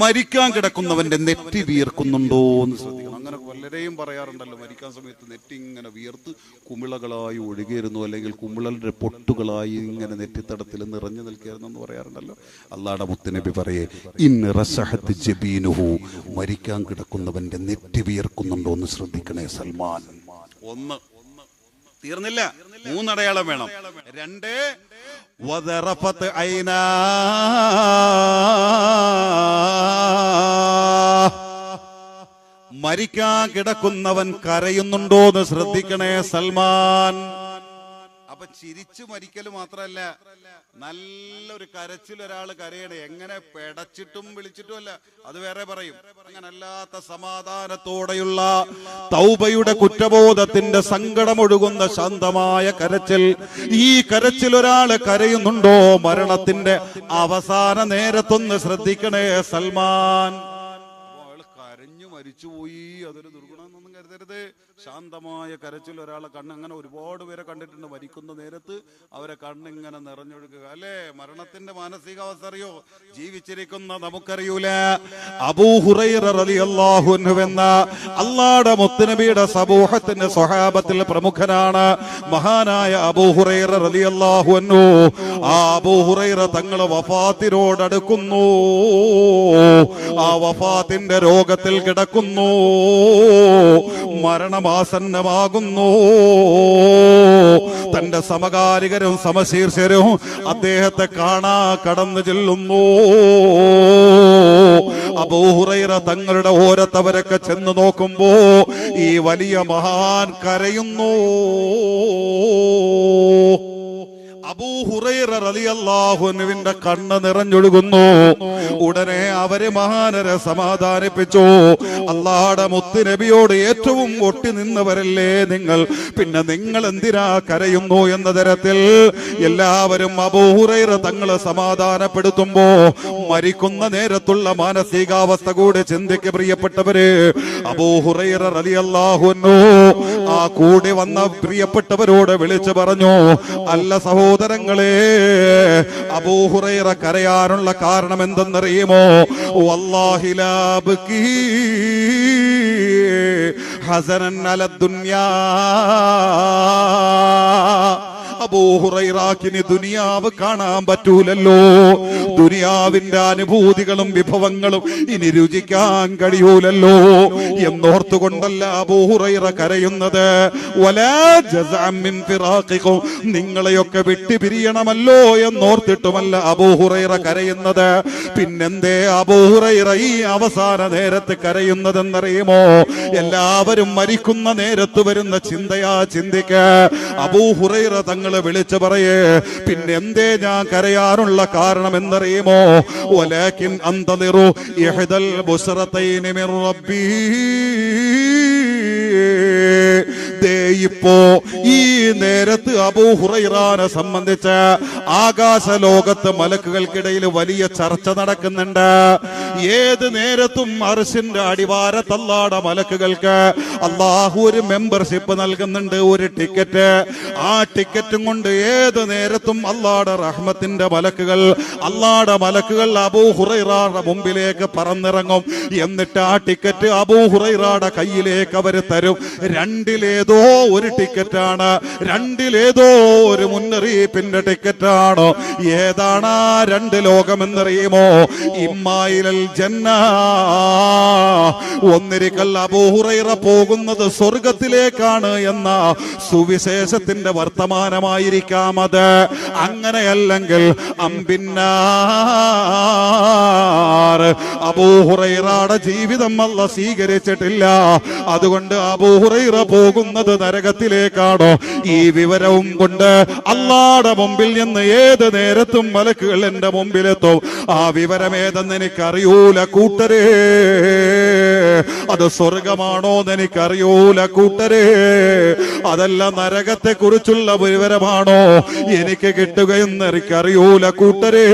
മരിക്കാൻ കിടക്കുന്നവന്റെ നെറ്റി വിയർക്കുന്നുണ്ടോ എന്ന് ശ്രദ്ധിക്കണം. അങ്ങനെ പലരെയും പറയാറുണ്ടല്ലോ, മരിക്കാൻ സമയത്ത് നെറ്റി ഇങ്ങനെ വിയർത്ത് കുമിളകളായി ഒഴുകിയിരുന്നു, അല്ലെങ്കിൽ കുമിളന്റെ പൊട്ടുകളായി ഇങ്ങനെ നെറ്റിത്തടത്തിൽ നിറഞ്ഞു നിൽക്കുകയായിരുന്നു എന്ന് പറയാറുണ്ടല്ലോ. അള്ളാഹുടെ മുത്തുനബി പറയേ, ഇൻ റസഹത് ജബീനുഹു, മരിക്കാൻ കിടക്കുന്നവന്റെ നെറ്റി വിയർക്കുന്നുണ്ടോ എന്ന് ശ്രദ്ധിക്കണേ സൽമാൻ. 1 തീർന്നില്ല, 3 അടയാളം വേണം. 2 വദറഫത് ഐനാ, മരിക്കാൻ കിടക്കുന്നവൻ കരയുന്നുണ്ടോ എന്ന് ശ്രദ്ധിക്കണേ സൽമാൻ. അപ്പൊ ചിരിച്ചു മരിക്കല് മാത്രല്ല, നല്ലൊരു കരച്ചിൽ ഒരാൾ കരയണേ. എങ്ങനെ പെടച്ചിട്ടും വിളിച്ചിട്ടും അല്ല, അത് വേറെ പറയും. അങ്ങനല്ലാത്ത സമാധാനത്തോടെയുള്ള തൗബയുടെ കുറ്റബോധത്തിന്റെ സങ്കടമൊഴുകുന്ന ശാന്തമായ കരച്ചിൽ. ഈ കരച്ചിൽ ഒരാൾ കരയുന്നുണ്ടോ മരണത്തിന്റെ അവസാന നേരത്തൊന്ന് ശ്രദ്ധിക്കണേ സൽമാൻ. കരഞ്ഞു മരിച്ചുപോയി, അതൊരു ദുർഗുണമെന്നൊന്നും കരുതരുത്. ശാന്തമായ കരച്ചിൽ ഒരാളെ കണ്ണ്, അങ്ങനെ ഒരുപാട് പേരെ കണ്ടിട്ടുണ്ട്. മരിക്കുന്ന നേരത്ത് അവരെ കണ്ണിങ്ങനെ നിറഞ്ഞൊഴുകുക, അല്ലേ? മരണത്തിന്റെ മാനസികാവസ്ഥ അറിയോ? ജീവിച്ചിരിക്കുന്ന നമുക്കറിയൂല. അബൂ ഹുറൈറ റളിയല്ലാഹു അൻഹു എന്ന അല്ലാഹുവിന്റെ മുത്തുനബിയുടെ സമൂഹത്തിന്റെ സ്വഹാബത്തിൽ പ്രമുഖനാണ് മഹാനായ അബൂ ഹുറൈറ റളിയല്ലാഹു അൻഹു. ആ അബൂ ഹുറൈറ തങ്ങൾ വഫാത്തിനോടടുക്കുന്നു. ആ വഫാത്തിന്റെ രോഗത്തിൽ കിടക്കുന്നു. മരണമാസന്നമാകുന്നു. തന്റെ സമകാലികരും സമശീർഷരും അദ്ദേഹത്തെ കാണാ കടന്നു ചെല്ലുന്നു. അബൂ ഹുറൈറ തങ്ങളുടെ ഓരത്തവരൊക്കെ ചെന്ന് നോക്കുമ്പോ ഈ വലിയ മഹാൻ കരയുന്നു. അബൂ ഹുറൈറ റളിയല്ലാഹു അൻഹുവിന്റെ കണ്ണ് നിറഞ്ഞൊഴുകുന്നു. ഉടനെ അവരെ മഹാനരെ സമാധാനിപ്പിച്ചു. അല്ലാഹുവിന്റെ മുത്തുനബിയോട് ഏറ്റവും ഒട്ടി നിന്നവരല്ലേ നിങ്ങൾ, പിന്നെ നിങ്ങൾ എന്തിനാ കരയുന്നു എന്ന തരത്തിൽ എല്ലാവരും അബൂ ഹുറൈറ തങ്ങളെ സമാധാനപ്പെടുത്തുമ്പോ മരിക്കുന്ന നേരത്തുള്ള മാനസികാവസ്ഥ കൂടി ചിന്തിക്ക് പ്രിയപ്പെട്ടവര്. അബൂ ഹുറൈറ റളിയല്ലാഹു അൻഹു ആ കൂടി വന്ന പ്രിയപ്പെട്ടവരോട് വിളിച്ചു പറഞ്ഞു, അല്ല സഹോദരങ്ങളെ, അബൂ ഹുറൈറ കരയാനുള്ള കാരണം എന്തെന്നറിയുമോ? വല്ലാഹി ലാ ബകീ ഹസനൻ അലദ് ദുനിയാ. അബൂ ഹുറൈറാക്കിന് ദുനിയാവ് കാണാൻ പറ്റൂലല്ലോ, ദുനിയാവിന്റെ അനുഭൂതികളും വിഭവങ്ങളും ഇനി രുചിക്കാൻ കഴിയൂലല്ലോ എന്നോർത്തുകൊണ്ടല്ല അബൂ ഹുറൈറ കരയുന്നത്. വലാ ജസഅൻ മിൻ ഫിറാഖികും, നിങ്ങളെയൊക്കെ വിട്ടുപിരിയണമല്ലോ എന്നോർത്തിട്ടുമല്ല അബൂ ഹുറൈറ കരയുന്നത്. പിന്നെന്തേ അബൂ ഹുറൈറ ഈ അവസാന നേരത്ത് കരയുന്നതെന്നറിയുമോ? എല്ലാവരും മരിക്കുന്ന നേരത്ത് വരുന്ന ചിന്തയാ ചിന്തിക്ക. അബൂ ഹുറൈറ തങ്ങൾ വിളിച്ചു പറയേ, പിന്നെ എന്തേ ഞാൻ കരയാനുള്ള കാരണം എന്നറിയുമോ? വലാകിൻ അന്തളിറു ഇഹ്ദൽ ബുസ്റതൈനി മിർ റബ്ബി. ഇപ്പോ ഈ നേരത്ത് അബൂ ഹുറൈറയെ സംബന്ധിച്ച് ആകാശ ലോകത്ത് മലക്കുകൾക്കിടയിൽ വലിയ ചർച്ച നടക്കുന്നുണ്ട്. ഏത് നേരത്തും അർശിന്റെ അടിവാരത്ത് അല്ലാഹുവിന്റെ മലക്കുകൾക്ക് അല്ലാഹു ഒരു മെമ്പർഷിപ്പ് നൽകുന്നുണ്ട്, ഒരു ടിക്കറ്റ്. ആ ടിക്കറ്റും കൊണ്ട് ഏത് നേരത്തും അല്ലാഹുവിന്റെ റഹ്മത്തിന്റെ മലക്കുകൾ അബൂ ഹുറൈറയുടെ മുമ്പിലേക്ക് പറന്നിറങ്ങും. എന്നിട്ട് ആ ടിക്കറ്റ് അബൂ ഹുറൈറയുടെ കയ്യിലേക്ക് അവർ തരും. രണ്ടിലേതോ ഒരു ടിക്കറ്റാണ്, രണ്ടിലേതോ ഒരു മുന്നറിയിപ്പിന്റെ ടിക്കറ്റാണ്. ഏതാണ് ആ രണ്ട് ലോകമെന്നറിയുമോ? ഇമ്മായിലൽ ജന്ന, ഒന്നിരിക്കൽ അബൂ ഹുറൈറ പോകുന്നത് സ്വർഗത്തിലേക്കാണ് എന്ന സുവിശേഷത്തിന്റെ വർത്തമാനമായിരിക്കാം അത്. അങ്ങനെയല്ലെങ്കിൽ അംബിന്നാർ, അബൂ ഹുറൈറയുടെ ജീവിതം അല്ലാഹു സ്വീകരിച്ചിട്ടില്ല. അതുകൊണ്ട് അബൂ ഹുറൈറ പോകുന്നത് നരകത്തിലേക്കാണോ? ഈ വിവരവും കൊണ്ട് അല്ലാഹുവിന്റെ മുമ്പിൽ നിന്ന് ഏത് നേരത്തും മലക്കുകൾ എന്റെ മുമ്പിലെത്തും. ആ വിവരമേതെന്ന് എനിക്കറിയൂല കൂട്ടരേ. അത് സ്വർഗമാണോ എന്ന് എനിക്കറിയൂല കൂട്ടരേ. അതല്ല നരകത്തെ കുറിച്ചുള്ള വിവരമാണോ എനിക്ക് കിട്ടുകയെന്ന് എനിക്കറിയൂല കൂട്ടരേ.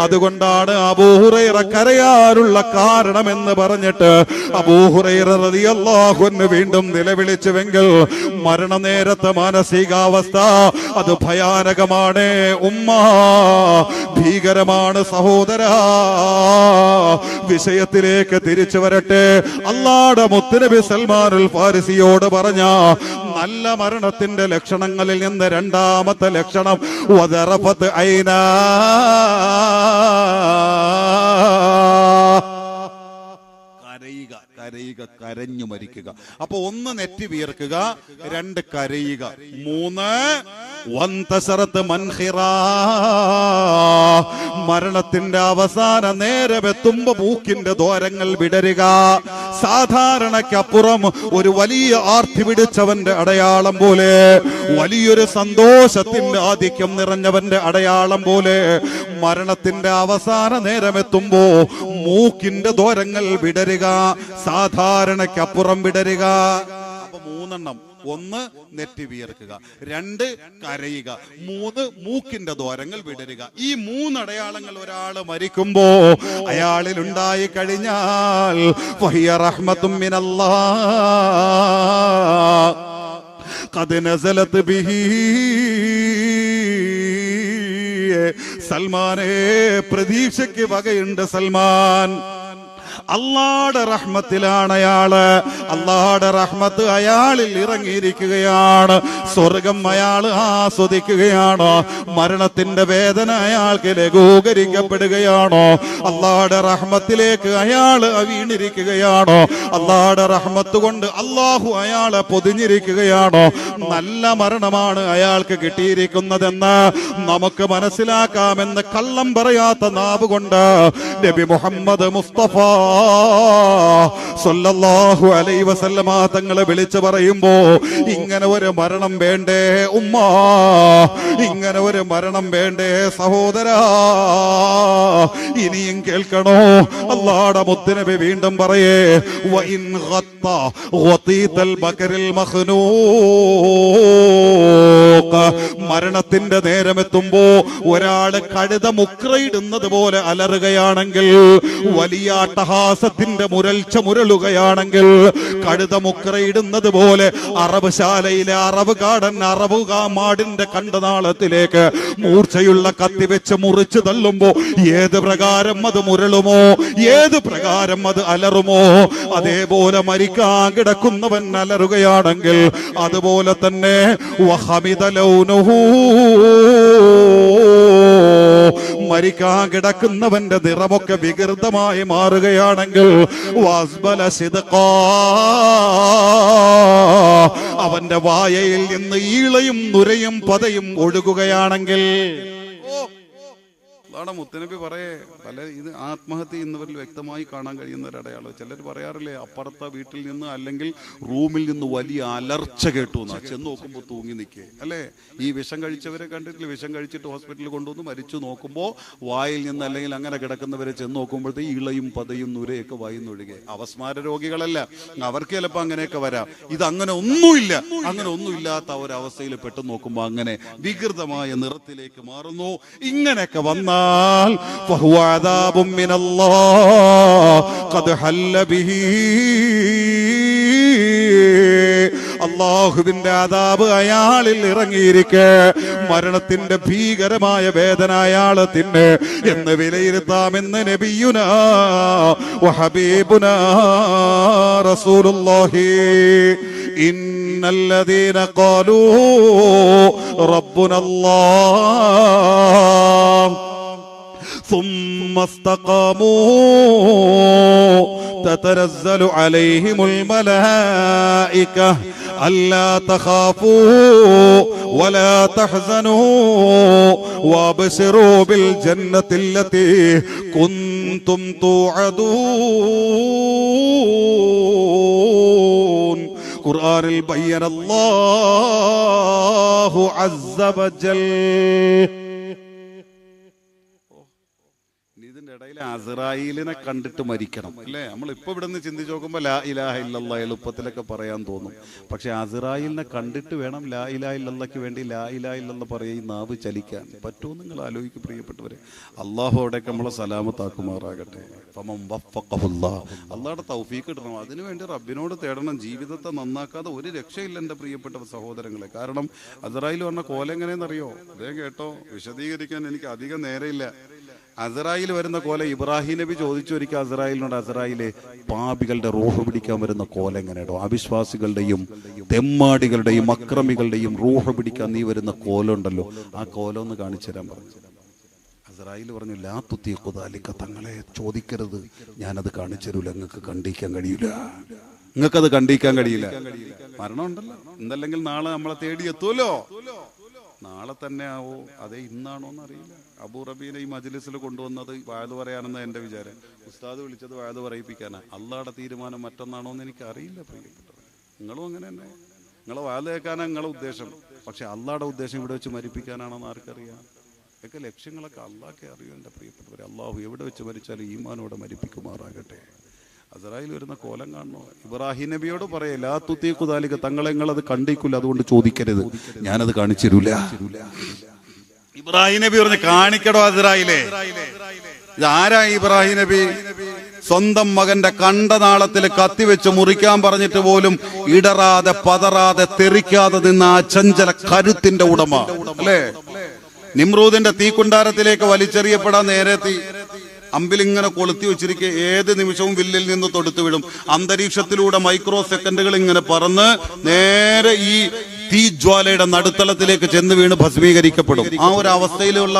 അതുകൊണ്ടാണ് അബൂ ഹുറൈറ കരയാനുള്ള കാരണം എന്ന് പറഞ്ഞിട്ട് അബൂ ഹുറൈറ റളിയല്ലാഹു അൻഹു വീണ്ടും നിലവിളിച്ചുവെങ്കിൽ മരണനേരത്തെ മാനസികാവസ്ഥ അത് ഭയാനകമാണ് ഉമ്മ, ഭീകരമാണ് സഹോദരാ. വിഷയത്തിലേക്ക് തിരിച്ചു വരട്ടെ. അല്ലാഹുവിന്റെ മുത്തുനബി സൽമാനുൽ ഫാരിസിയോട് പറഞ്ഞ നല്ല മരണത്തിന്റെ ലക്ഷണങ്ങളിൽ നിന്ന് രണ്ടാമത്തെ ലക്ഷണം വദറഫത്ത് ഐനാ, കരയുക, കരഞ്ഞു മരിക്കുക. അപ്പൊ ഒന്ന് നെറ്റി വീർക്കുക, രണ്ട് കരയുക, മൂന്ന് വന്തസറത്ത് മൻഖിറാ, മരണത്തിന്റെ അവസാന നേരമെത്തുമ്പോ മൂക്കിന്റെ ദ്വാരങ്ങൾ വിടരുക. സാധാരണക്കപ്പുറം ഒരു വലിയ ആർത്തി പിടിച്ചവന്റെ അടയാളം പോലെ, വലിയൊരു സന്തോഷത്തിന്റെ ആധിക്യം നിറഞ്ഞവന്റെ അടയാളം പോലെ മരണത്തിന്റെ അവസാന നേരമെത്തുമ്പോ മൂക്കിന്റെ ദ്വാരങ്ങൾ വിടരുക, സാധാരണക്കപ്പുറം വിടരുക. അപ്പൊ മൂന്നെണ്ണം: ഒന്ന് നെറ്റി വിയർക്കുക, രണ്ട് കരയുക, മൂന്ന് മൂക്കിന്റെ ദ്വാരങ്ങൾ വിടരുക. ഈ മൂന്നടയാളങ്ങൾ ഒരാൾ മരിക്കുമ്പോ അയാളിൽ ഉണ്ടായി കഴിഞ്ഞാൽ ഫഹിയ റഹ്മത്തും മിനല്ലാഹ് ഖദ് നസലത് ബിഹി. സൽമാനെ, പ്രതീക്ഷയ്ക്ക് വകയുണ്ട് സൽമാൻ. അല്ലാഹുവിന്റെ റഹ്മത്തിലാണ് അയാള്. അല്ലാഹുവിന്റെ റഹ്മത്ത് അയാളിൽ ഇറങ്ങിയിരിക്കുകയാണ്. സ്വർഗം അയാൾ ആസ്വദിക്കുകയാണ്. മരണത്തിന്റെ വേദന അയാൾക്ക് ലഘൂകരിക്കപ്പെടുകയാണോ? അല്ലാഹുവിന്റെ റഹ്മത്തിലേക്ക് അയാൾ വീണിരിക്കുകയാണോ? അല്ലാഹുവിന്റെ റഹ്മത്ത് കൊണ്ട് അല്ലാഹു അയാളെ പൊതിഞ്ഞിരിക്കുകയാണോ? നല്ല മരണമാണ് അയാൾക്ക് കിട്ടിയിരിക്കുന്നതെന്ന് നമുക്ക് മനസ്സിലാക്കാമെന്ന് കള്ളം പറയാത്ത നാവ് കൊണ്ട് നബി മുഹമ്മദ് മുസ്തഫ സല്ലല്ലാഹു അലൈഹി വസല്ലമ തങ്ങളെ വിളിച്ചു പറയുമ്പോ ഇങ്ങനെ ഒരു മരണം വേണ്ടേ ഉമ്മ, ഇങ്ങനെ ഒരു മരണം വേണ്ടേ സഹോദരാ? ഇനിയും കേൾക്കണോ? അല്ലാഹുവിന്റെ മുത്തുനബി വീണ്ടും പറയേ, വഇൻ ഖത്ത ഖതീതൽ ബകറിൽ മഖ്നൂഖ്, മരണത്തിന്റെ നേരമെത്തുമ്പോ ഒരാള് കഴുത മുക്രയിടുന്നത് പോലെ അലറുകയാണെങ്കിൽ, വലിയ മന്ദഹാസത്തിന്റെ മുരൾച്ച മുരളുകയാണെങ്കിൽ കഴുത മുക്കറയിടുന്നത് പോലെ അറബ് ശാലയിലെ മാടിന്റെ കണ്ടനാളത്തിലേക്ക് മൂർച്ചയുള്ള കത്തി വെച്ച് മുറിച്ചു തള്ളുമ്പോ ഏത് പ്രകാരം അത് മുരളുമോ, ഏത് പ്രകാരം അത് അലറുമോ, അതേപോലെ മരിക്കാൻ കിടക്കുന്നവൻ അലറുകയാണെങ്കിൽ അതുപോലെ തന്നെ മരിക്കാൻ കിടക്കുന്നവന്റെ നിറമൊക്കെ വികൃതമായി മാറുകയാണെങ്കിൽ അവന്റെ വായയിൽ നിന്ന് ഈളയും നുരയും പതയും ഒഴുകുകയാണെങ്കിൽ അതാണ് മുത്തനബി പറയേ. ഇത് ആത്മഹത്യ ചെയ്യുന്നവരിൽ വ്യക്തമായി കാണാൻ കഴിയുന്ന ഒരു അടയാളം. ചിലർ പറയാറില്ലേ, അപ്പുറത്തെ വീട്ടിൽ നിന്ന് അല്ലെങ്കിൽ റൂമിൽ നിന്ന് വലിയ അലർച്ച കേട്ടു എന്നാ, ചെന്ന് നോക്കുമ്പോൾ തൂങ്ങി നിൽക്കേ അല്ലേ. ഈ വിഷം കഴിച്ചവരെ കണ്ടിട്ടില്ല, വിഷം കഴിച്ചിട്ട് ഹോസ്പിറ്റലിൽ കൊണ്ടുവന്ന് മരിച്ചു നോക്കുമ്പോൾ വായിൽ നിന്ന് അല്ലെങ്കിൽ അങ്ങനെ കിടക്കുന്നവരെ ചെന്ന് നോക്കുമ്പോഴത്തേക്ക് ഇളയും പതയും നുരയൊക്കെ വായിന്നൊഴുകെ. അവസ്മാര രോഗികളല്ല, അവർക്ക് ചിലപ്പോൾ അങ്ങനെയൊക്കെ വരാം. ഇത് അങ്ങനെ ഒന്നുമില്ല, അങ്ങനെ ഒന്നുമില്ലാത്ത ഒരവസ്ഥയിൽ പെട്ടെന്ന് നോക്കുമ്പോൾ അങ്ങനെ വികൃതമായ നിറത്തിലേക്ക് മാറുന്നു. ഇങ്ങനെയൊക്കെ വന്നാൽ അല്ലാഹുവിന്റെ അദാബ് അയാളിൽ ഇറങ്ങിയിരിക്കെ മരണത്തിന്റെ ഭീകരമായ വേദന അയാളെ തിന്നെ എന്ന് വിലയിരുത്താമെന്ന് നബിയുനാ വഹബീബുനാ റസൂലുള്ളാഹി. ഇന്നല്ലദീന ഖാലൂ റബ്ബുനല്ലാഹ് ثم استقاموا تتنزل عليهم الملائكة ألا تخافوا ولا تحزنوا وابشروا بالجنة التي كنتم توعدون. ഖുർആനിൽ ബയ്യന അല്ലാഹു അസ്സ വജൽ. ഇടയിൽ അസ്റായീലിനെ കണ്ടിട്ട് മരിക്കണം അല്ലേ. നമ്മളിപ്പോ ഇവിടെ നിന്ന് ചിന്തിച്ച് നോക്കുമ്പോൾ ലാ ഇലാഹ ഇല്ലല്ലാഹ് എളുപ്പത്തിലൊക്കെ പറയാൻ തോന്നും. പക്ഷെ അസ്റായീലിനെ കണ്ടിട്ട് വേണം ലാ ഇലാഹ ഇല്ലല്ലാഹ്ക്ക് വേണ്ടി ലാ ഇലാഹ ഇല്ലല്ലാഹ് പറയും നാവ് ചലിക്കാൻ പറ്റുമോ നിങ്ങൾ ആലോചിക്കും പ്രിയപ്പെട്ടവരെ. അള്ളാഹു അവിടേക്ക് നമ്മളെ സലാമത്താക്കുമാറാകട്ടെ. അള്ളാഹുടെ തൗഫീക്ക് കിട്ടണം, അതിനുവേണ്ടി റബ്ബിനോട് തേടണം. ജീവിതത്തെ നന്നാക്കാതെ ഒരു രക്ഷയില്ല എൻ്റെ പ്രിയപ്പെട്ട സഹോദരങ്ങളെ. കാരണം അസ്റായീൽ പറഞ്ഞ കോലം എങ്ങനെയെന്നറിയോ? അതേ കേട്ടോ, വിശദീകരിക്കാൻ എനിക്ക് അധികം നേരമില്ല. അസ്റായീൽ വരുന്ന കോല ഇബ്രാഹിം നബി ചോദിച്ചു ഒരിക്കൽ അസ്റായീലിനോട്, അസ്റായീലെ പാപികളുടെ റൂഹ് പിടിക്കാൻ വരുന്ന കോല എങ്ങനെയാണോ? അവിശ്വാസികളുടെയും തെമ്മാടികളുടെയും അക്രമികളുടെയും റൂഹ് പിടിക്കാൻ നീ വരുന്ന കോലുണ്ടല്ലോ, ആ കോലം ഒന്ന് കാണിച്ചു തരാൻ പറഞ്ഞു. അസ്റായീൽ പറഞ്ഞു, ലാ തുതീഖു ദാലിക, തങ്ങളെ ചോദിക്കരുത്, ഞാനത് കാണിച്ചു തരൂല, നിങ്ങൾക്ക് കണ്ടിക്കാൻ കഴിയില്ല, നിങ്ങൾക്കത് കണ്ടിക്കാൻ കഴിയില്ല. മരണം ഉണ്ടല്ലോ, എന്തല്ലെങ്കിൽ നാളെ നമ്മളെ തേടി എത്തുമല്ലോ. നാളെ തന്നെ ആവോ അതേ ഇന്നാണോ എന്നറിയില്ല. അബൂ റബീനെ ഈ മജ്ലിസിൽ കൊണ്ടുവന്നത് വഅദ് പറയാനെന്ന എൻ്റെ വിചാരം. ഉസ്താദ് വിളിച്ചത് വഅദ് പറയിപ്പിക്കാനാ. അള്ളാഹുടെ തീരുമാനം മറ്റൊന്നാണോ എന്ന് എനിക്ക് അറിയില്ല പ്രിയപ്പെട്ടത്. നിങ്ങളും അങ്ങനെ തന്നെ, നിങ്ങളെ വഅദ് കേൾക്കാനാണ് നിങ്ങളെ ഉദ്ദേശം. പക്ഷെ അള്ളാഹുടെ ഉദ്ദേശം ഇവിടെ വെച്ച് മരിപ്പിക്കാനാണെന്ന് ആർക്കറിയാം? ഒക്കെ ലക്ഷ്യങ്ങളൊക്കെ അള്ളാഹ്ക്കേ അറിയൂ എൻ്റെ പ്രിയപ്പെട്ടവരെ. അള്ളാഹു എവിടെ വെച്ച് മരിച്ചാലും ഈമാനോടെ മരിപ്പിക്കുമാറാകട്ടെ. അസ്റായീൽ വരുന്ന കോലം കാണണോ? ഇബ്രാഹിം നബിയോട് പറയേ, ലാ തുതീഖു ദാലിക, തങ്ങളെ നിങ്ങളത് കണ്ടിക്കില്ല, അതുകൊണ്ട് ചോദിക്കരുത്, ഞാനത് കാണിച്ചു തരൂല. ഇബ്രാഹിം നബി പറഞ്ഞ്, കാണിക്കടോ അസ്റായീലേ. ഇതാരാ ഇബ്രാഹിം നബി? സ്വന്തം മകന്റെ കണ്ടനാളത്തിൽ കത്തിവെച്ച് മുറിക്കാൻ പറഞ്ഞിട്ട് പോലും ഇടറാതെ പതറാതെ തെറിക്കാതെ നിന്ന ആ ചഞ്ചല കരുത്തിന്റെ ഉടമ അല്ലേ. നിമ്രൂദിന്റെ തീക്കുണ്ടാരത്തിലേക്ക് വലിച്ചെറിയപ്പെടാൻ നേരെത്തി അമ്പിലിങ്ങനെ കൊളുത്തി വെച്ചിരിക്കെ ഏത് നിമിഷവും വില്ലിൽ നിന്ന് തൊടുത്തു വിടും. അന്തരീക്ഷത്തിലൂടെ മൈക്രോ സെക്കൻഡുകൾ ഇങ്ങനെ പറന്ന് നേരെ ഈ തീജ്വാലയുടെ നടുത്തളത്തിലേക്ക് ചെന്ന് വീണ് ഭസ്മീകരിക്കപ്പെടും. ആ ഒരു അവസ്ഥയിലുള്ള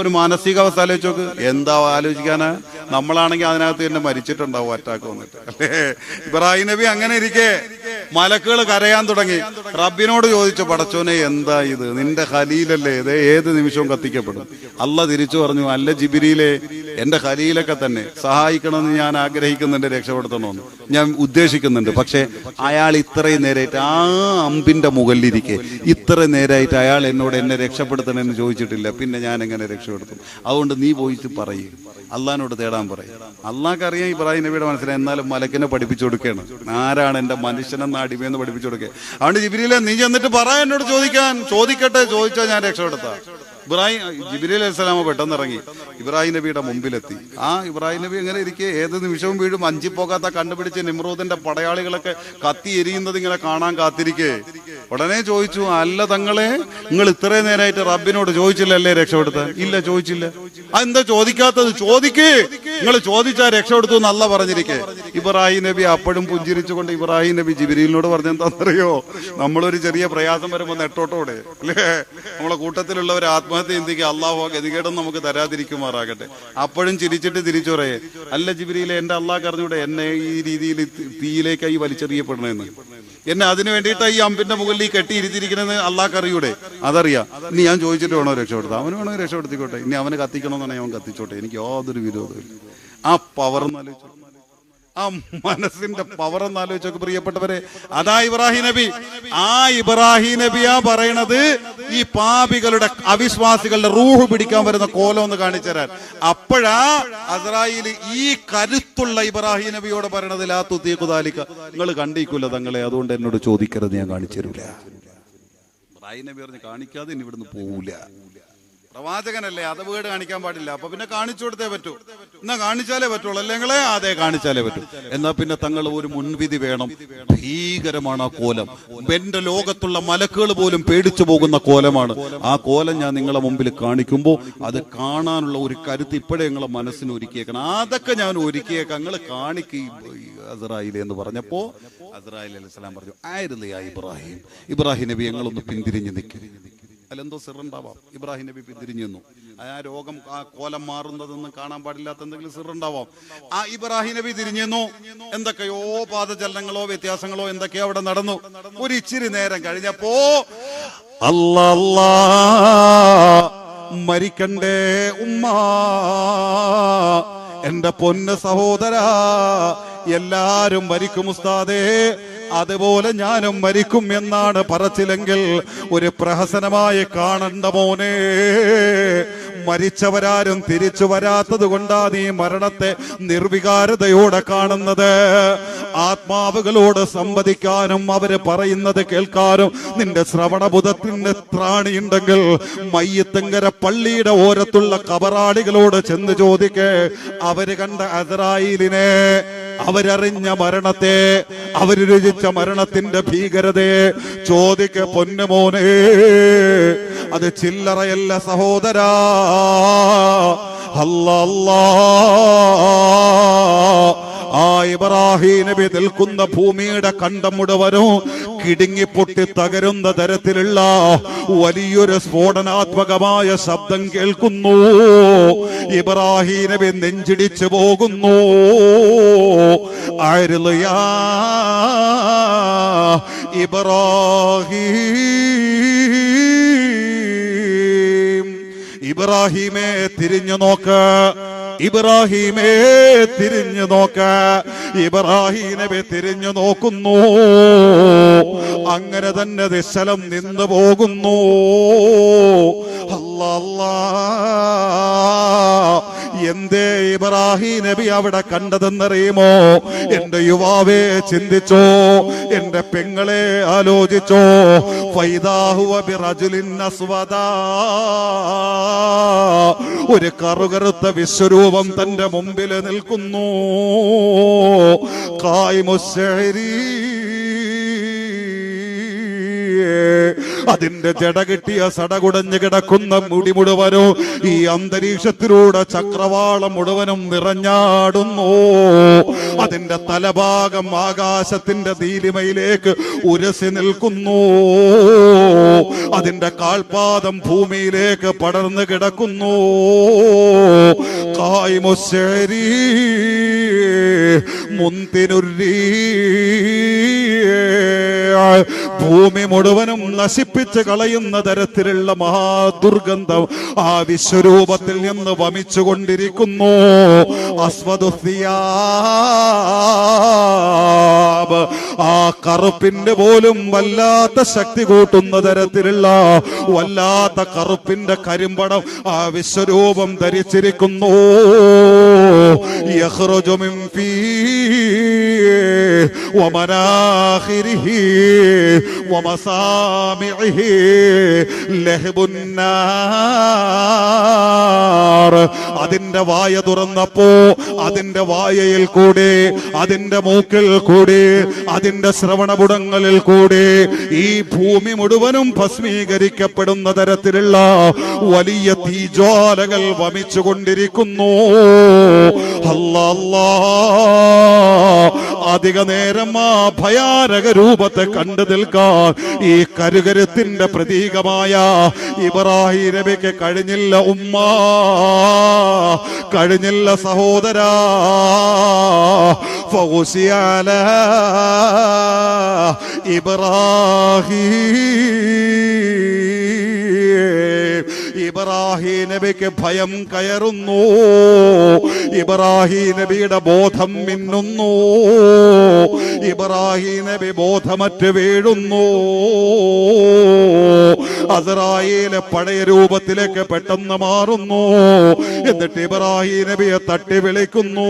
ഒരു മാനസികാവസ്ഥ ആലോചിച്ച് നോക്ക്. എന്താ ആലോചിക്കാനാ? നമ്മളാണെങ്കിൽ അതിനകത്ത് തന്നെ മരിച്ചിട്ടുണ്ടാവും അറ്റാക്ക് വന്നിട്ട് അല്ലേ. ഇബ്രാഹിം നബി അങ്ങനെ ഇരിക്കെ മലക്കുകൾ കരയാൻ തുടങ്ങി. റബ്ബിനോട് ചോദിച്ചു, പടച്ചോനെ എന്താ ഇത്? നിന്റെ ഖലീലല്ലേ, ഇത് ഏത് നിമിഷവും കത്തിക്കപ്പെടും. അള്ളാഹ് തിരിച്ചു പറഞ്ഞു, അല്ല ജിബ്രീലേ, എന്റെ ഖലീലൊക്കെ തന്നെ സഹായിക്കണമെന്ന് ഞാൻ ആഗ്രഹിക്കുന്നുണ്ട്, രക്ഷപ്പെടുത്തണമെന്ന് ഞാൻ ഉദ്ദേശിക്കുന്നുണ്ട്. പക്ഷെ അയാൾ ഇത്രയും നേരമായിട്ട് ആ അമ്പിന്റെ മുകളിലിരിക്കെ ഇത്ര നേരമായിട്ട് അയാൾ എന്നോട് എന്നെ രക്ഷപ്പെടുത്തണമെന്ന് ചോദിച്ചിട്ടില്ല. പിന്നെ ഞാൻ എങ്ങനെ രക്ഷപ്പെടുത്തും? അതുകൊണ്ട് നീ പോയിട്ട് പറയും, അള്ളഹാനോട് തേടാൻ പറയും. അള്ളാഹ്ക്കറിയാം ഇബ്രാഹിം നബിയുടെ മനസ്സിലായി. എന്നാലും മലക്കിനെ പഠിപ്പിച്ചു കൊടുക്കുകയാണ്, ആരാണ് എന്റെ മനുഷ്യനെന്ന അടിമയെന്ന് പഠിപ്പിച്ചു കൊടുക്കുക. അതുകൊണ്ട് ജിബ്രീലേ, നീ ചെന്നിട്ട് പറ എന്നോട് ചോദിക്കാൻ. ചോദിക്കട്ടെ, ചോദിച്ചാൽ ഞാൻ രക്ഷപ്പെടുത്താം. ഇബ്രാഹിം ജിബ്രീൽ അലൈഹിസ്സലാം പെട്ടെന്ന് ഇറങ്ങി ഇബ്രാഹിം നബിയുടെ മുമ്പിലെത്തി. ആ ഇബ്രാഹിം നബി എങ്ങനെ ഇരിക്കെ ഏത് നിമിഷവും വീഴും അഞ്ചിപ്പോകാത്ത കണ്ടുപിടിച്ച് നിമ്രൂദിന്റെ പടയാളികളൊക്കെ കത്തി എരിയുന്നത് ഇങ്ങനെ കാണാൻ കാത്തിരിക്കേ. ഉടനെ ചോദിച്ചു, അല്ല തങ്ങളെ, നിങ്ങൾ ഇത്രയും നേരമായിട്ട് റബ്ബിനോട് ചോദിച്ചില്ലല്ലേ രക്ഷപ്പെടുത്താൻ? ഇല്ല, ചോദിച്ചില്ല. അതെന്താ ചോദിക്കാത്തത്? ചോദിക്കേ, നിങ്ങൾ ചോദിച്ചാ രക്ഷപ്പെടുത്തു എന്നല്ല പറഞ്ഞിരിക്കേ. ഇബ്രാഹിം നബി അപ്പോഴും പുഞ്ചിരിച്ചുകൊണ്ട് ഇബ്രാഹിം നബി ജിബ്രീലിനോട് പറഞ്ഞെന്താണെന്നറിയോ? നമ്മളൊരു ചെറിയ പ്രയാസം വരുമ്പോൾ നെട്ടോട്ടോടെ അല്ലേ, നമ്മളെ കൂട്ടത്തിലുള്ളവർ ആത്മഹത്യ ചിന്തിക്കുക, അള്ളാഹു ഗതികേടും നമുക്ക് തരാതിരിക്കുമാറാകട്ടെ. അപ്പോഴും ചിരിച്ചിട്ട് തിരിച്ചു പറയേ, അല്ല ജിബ്രീലെ, എന്റെ അള്ളാഹ് അറിഞ്ഞൂടെ എന്നെ ഈ രീതിയിൽ തീയിലേക്കായി വലിച്ചെറിയപ്പെടണമെന്ന്? എന്നെ അതിനു വേണ്ടിയിട്ട് ഈ അമ്പിന്റെ മുകളിൽ ഈ കെട്ടി ഇരുത്തിയിരിക്കണമെന്ന് അള്ളാഹ് അറിയൂടെ? അതറിയാം. ഇനി ഞാൻ ചോദിച്ചിട്ട് വേണോ രക്ഷപ്പെടുത്താം? അവന് വേണോ രക്ഷപ്പെടുത്തിക്കോട്ടെ. ഇനി അവനെ കത്തിക്കണമെന്നാണെങ്കിൽ അവൻ കത്തിച്ചോട്ടെ, എനിക്ക് യാതൊരു വിരോധമില്ല. ആ പവർ എന്നാലോചിച്ചു, ആ മനസ്സിന്റെ പവർ എന്നാലോചിച്ചൊക്കെ പ്രിയപ്പെട്ടവരെ. അതാ ഇബ്രാഹിം നബി. ആ ഇബ്രാഹിം നബിയാ പറയണത് ഈ പാപികളുടെ അവിശ്വാസികളുടെ റൂഹ് പിടിക്കാൻ വരുന്ന കോലം ഒന്ന് കാണിച്ചു തരാൻ. അപ്പോഴാ അസ്രായീൽ ഈ കരുത്തുള്ള ഇബ്രാഹിം നബിയോട് പറയണത്, ലാ തുതീഖു ദാലിക, നിങ്ങൾ കണ്ടിക്കൂല തങ്ങളെ, അതുകൊണ്ട് എന്നോട് ചോദിക്കരുത്, ഞാൻ കാണിച്ചു തരൂല. ഇബ്രാഹിം നബി പറഞ്ഞ്, കാണിക്കാതെ ഇനി ഇവിടുന്ന് പോവൂല. പ്രവാചകനല്ലേ, അത് വീട് കാണിക്കാൻ പാടില്ല. അപ്പൊ പിന്നെ കാണിച്ചു കൊടുത്തേ പറ്റൂ. എന്നാ കാണിച്ചാലേ പറ്റുള്ളൂ, അല്ലെങ്കിലേ അതെ കാണിച്ചാലേ പറ്റൂ. എന്നാ പിന്നെ തങ്ങൾ ഒരു മുൻവിധി വേണം. ഭീകരമാണ് ആ കോലം. എന്റെ ലോകത്തുള്ള മലക്കുകൾ പോലും പേടിച്ചു പോകുന്ന കോലമാണ്. ആ കോലം ഞാൻ നിങ്ങളെ മുമ്പിൽ കാണിക്കുമ്പോൾ അത് കാണാനുള്ള ഒരു കരുത്ത് ഇപ്പോഴേ നിങ്ങളെ മനസ്സിന് ഒരുക്കിയേക്കണം. അതൊക്കെ ഞാൻ ഒരുക്കിയേക്കാം, നിങ്ങൾ കാണിക്കുക അസ്രായീൽ എന്ന് പറഞ്ഞപ്പോ അസ്രായീൽ അലൈഹിസ്സലാം പറഞ്ഞു, ആയിരുന്നേ ആ ഇബ്രാഹിം. ഇബ്രാഹിം നബി ഞങ്ങളൊന്ന് പിന്തിരിഞ്ഞ് നിൽക്കുക. അല്ലെന്തോ സിറുണ്ടാവാം. ഇബ്രാഹിം നബി പിന്തിരിഞ്ഞു നിന്നു. ആ രോഗം, ആ കോലം മാറുന്നതൊന്നും കാണാൻ പാടില്ലാത്ത എന്തെങ്കിലും സിറുണ്ടാവാം. ആ ഇബ്രാഹിം നബി തിരിഞ്ഞു. എന്തൊക്കെയോ പാദചലനങ്ങളോ വ്യത്യാസങ്ങളോ എന്തൊക്കെയോ അവിടെ നടന്നു. ഒരു ഇച്ചിരി നേരം കഴിഞ്ഞപ്പോ, അല്ലാ മരിക്കണ്ടേ ഉമ്മ, എന്റെ പൊന്ന് സഹോദരാ, എല്ലാരും മരിക്കും ഉസ്താദേ, അതുപോലെ ഞാനും മരിക്കും എന്നാണ് പറച്ചിലെങ്കിൽ ഒരു പ്രഹസനമായി കാണണ്ട മോനെ. മരിച്ചവരാരും തിരിച്ചു വരാത്തത് കൊണ്ടാ നീ മരണത്തെ നിർവികാരതയോടെ കാണുന്നത്. ആത്മാവുകളോട് സംവദിക്കാനും അവര് പറയുന്നത് കേൾക്കാനും നിന്റെ ശ്രവണബുധത്തിന് ത്രാണിയുണ്ടെങ്കിൽ മയ്യത്തങ്കര പള്ളിയുടെ ഓരത്തുള്ള കബറാളികളോട് ചെന്ന് ചോദിക്കേ. അവര് കണ്ട അസ്രായീലിനെ, അവരറിഞ്ഞ മരണത്തെ, അവര് രുചിച്ച മരണത്തിന്റെ ഭീകരതയെ ചോദിക്ക പൊന്നുമോനെ. അത് ചില്ലറയല്ല സഹോദരാ. അല്ലാ, ആ ഇബ്രാഹിം നബി നിൽക്കുന്ന ഭൂമിയുടെ കണ്ടം മുഴുവനും കിടുങ്ങിപ്പൊട്ടി തകരുന്ന തരത്തിലുള്ള വലിയൊരു സ്ഫോടനാത്മകമായ ശബ്ദം കേൾക്കുന്നു. ഇബ്രാഹിം നബി നെഞ്ചിടിച്ചു പോകുന്നു. ആയിരുന്നയാ ഇബ്രാഹിം, ഇബ്രാഹിമേ തിരിഞ്ഞു നോക്ക്, ഇബ്രാഹിമേ തിരിഞ്ഞു നോക്ക. ഇബ്രാഹിം നബി തിരിഞ്ഞു നോക്കുന്നു. അങ്ങനെ തന്നെ നിശ്ചലം നിന്നു പോകുന്നു. അല്ലാ, എന്തേ ഇബ്രാഹിം നബി അവിടെ കണ്ടതെന്നറിയുമോ? എന്റെ യുവാവേ ചിന്തിച്ചോ, എന്റെ പെങ്ങളെ ആലോചിച്ചോ. ഫൈദാഹുവ ബിറജുലിൻ അസ്വദാ, ഒരു കറുകറുത്ത വിശ്വരൂപം തന്റെ മുമ്പിൽ നിൽക്കുന്നു. ഖായിമുശ്ശരി, അതിന്റെ ജട കിട്ടിയ സടകുടഞ്ഞു കിടക്കുന്ന മുടി മുഴുവനും ഈ അന്തരീക്ഷത്തിലൂടെ ചക്രവാളം മുഴുവനും നിറഞ്ഞാടുന്നു. അതിന്റെ തലഭാഗം ആകാശത്തിന്റെ നീലിമയിലേക്ക് ഉരസി നിൽക്കുന്നു. അതിന്റെ കാൽപാദം ഭൂമിയിലേക്ക് പടർന്നു കിടക്കുന്നു. ഖായിമുശ്ശരി മുന്തിനുരീ, ഭൂമി മുഴുവനും നശിപ്പിച്ച് കളയുന്ന തരത്തിലുള്ള മഹാദുർഗന്ധം ആ വിശ്വരൂപത്തിൽ നിന്ന് വമിച്ചുകൊണ്ടിരിക്കുന്നു. അസ്വദുസിയാബ്, ആ കറുപ്പിന്റെ പോലും വല്ലാത്ത ശക്തി കൂട്ടുന്ന തരത്തിലുള്ള വല്ലാത്ത കറുപ്പിന്റെ കരിമ്പടം ആ വിശ്വരൂപം ധരിച്ചിരിക്കുന്നു. യഖ്റുജു മിൻ ഫീഹി വമനാഖിരിഹി വമസാമിഇഹി ലഹ്ബുന്നാർ. അതിന്റെ വായ തുറന്നപ്പോ അതിന്റെ വായയിൽ കൂടി, അതിന്റെ മൂക്കിൽ കൂടി, അതിന്റെ ശ്രവണപുടങ്ങളിൽ കൂടി ഈ ഭൂമി മുഴുവനും ഭസ്മീകരിക്കപ്പെടുന്ന തരത്തിലുള്ള വലിയ തീജ്വാലകൾ വമിച്ചുകൊണ്ടിരിക്കുന്നു. അല്ലാ, അധിക നേരം ആ ഭയാനക രൂപത്തെ കണ്ടു നിൽക്കാൻ ഈ കരുകരുത്തിന്റെ പ്രതീകമായ ഇബ്രാഹിം നബിക്ക് കഴിഞ്ഞില്ല. ഉമ്മ കഴിഞ്ഞില്ല സഹോദരാ. ഫൗസിയ അലാ ഇബ്രാഹിം നബിക്ക് ഭയം കയറുന്നു. ഇബ്രാഹിം നബിയുടെ ബോധം മിന്നുന്നു. ഇബ്രാഹിം നബി ബോധമറ്റ് വീഴുന്നു. അസ്രായേൽ പഴയ രൂപത്തിലേക്ക് പെട്ടെന്ന് മാറുന്നു. എന്നിട്ട് ഇബ്രാഹിം നബിയെ തട്ടി വിളിക്കുന്നു.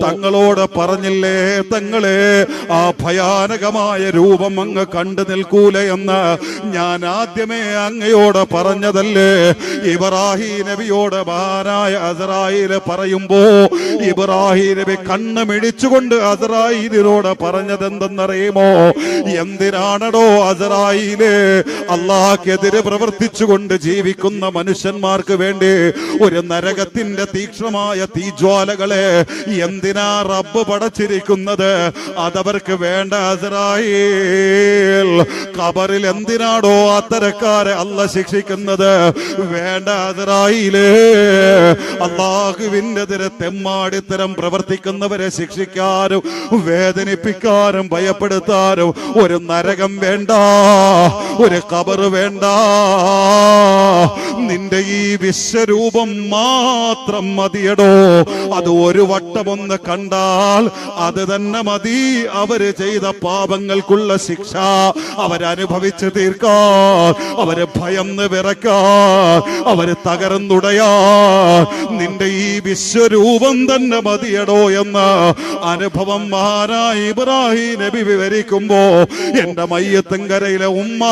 തങ്ങളോട് പറഞ്ഞില്ലേ തങ്ങളെ ആ ഭയാനകമായ രൂപം അങ്ങ് കണ്ടു നിൽക്കൂല എന്ന് ഞാൻ ആദ്യമേ അങ്ങയോട് പറഞ്ഞതല്ലേ? ഇബ്രാഹിം നബിയോട് മഹാനായ അസ്രായേൽ പറയുമ്പോ ഇബ്രാഹിം നബി കണ്ണ് മിടിച്ചുകൊണ്ട് അസ്രായേലിനോട് പറഞ്ഞതെന്തെന്നറിയുമോ? എന്തിനാണടോ അസ്രായേലേ അല്ലാഹുക്കെതിരെ പ്രവർത്തിച്ചുകൊണ്ട് ജീവിക്കുന്ന മനുഷ്യന്മാർക്ക് വേണ്ടി ഒരു നരകത്തിന്റെ തീക്ഷ്ണമായ തീജ്വാലകളെ എന്തിനാ റബ്ബ് പടച്ചിരിക്കുന്നത്? അതവർക്ക് വേണ്ട അസ്രായേൽ. ഖബറിൽ എന്തിനാടോ അത്തരക്കാരെ അല്ലാഹ് ശിക്ഷിക്കുന്നത്? വേണ്ട അസ്രായേലേ. അല്ലാഹുവിനെതിരെ തെമ്മാടിത്തരം പ്രവർത്തിക്കുന്നവരെ ശിക്ഷിക്കാനും വേദനിപ്പിക്കാനും ഭയപ്പെടുത്താനും ഒരു നരകം വേണ്ട, ഒരു ഖബർ വേണ്ട. നിന്റെ ഈ വിശ്വരൂപം മാത്രം മതിയടോ. അത് ഒരു വട്ടമൊന്ന് കണ്ടാൽ അത് തന്നെ മതി അവര് ചെയ്ത പാപങ്ങൾക്കുള്ള ശിക്ഷ അവരനുഭവിച്ച് തീർക്കാൻ, അവര് ഭയന്ന് വിറക്കാൻ, അവര് തകർന്നുടയാൻ. നിന്റെ ഈ വിശ്വരൂപം തന്നെ മതിയടോ എന്ന അനുഭവം മഹാനായ ഇബ്രാഹിം നബി വിവരിക്കുമ്പോ എന്റെ മയ്യത്തുങ്കരയിലെ ഉമ്മ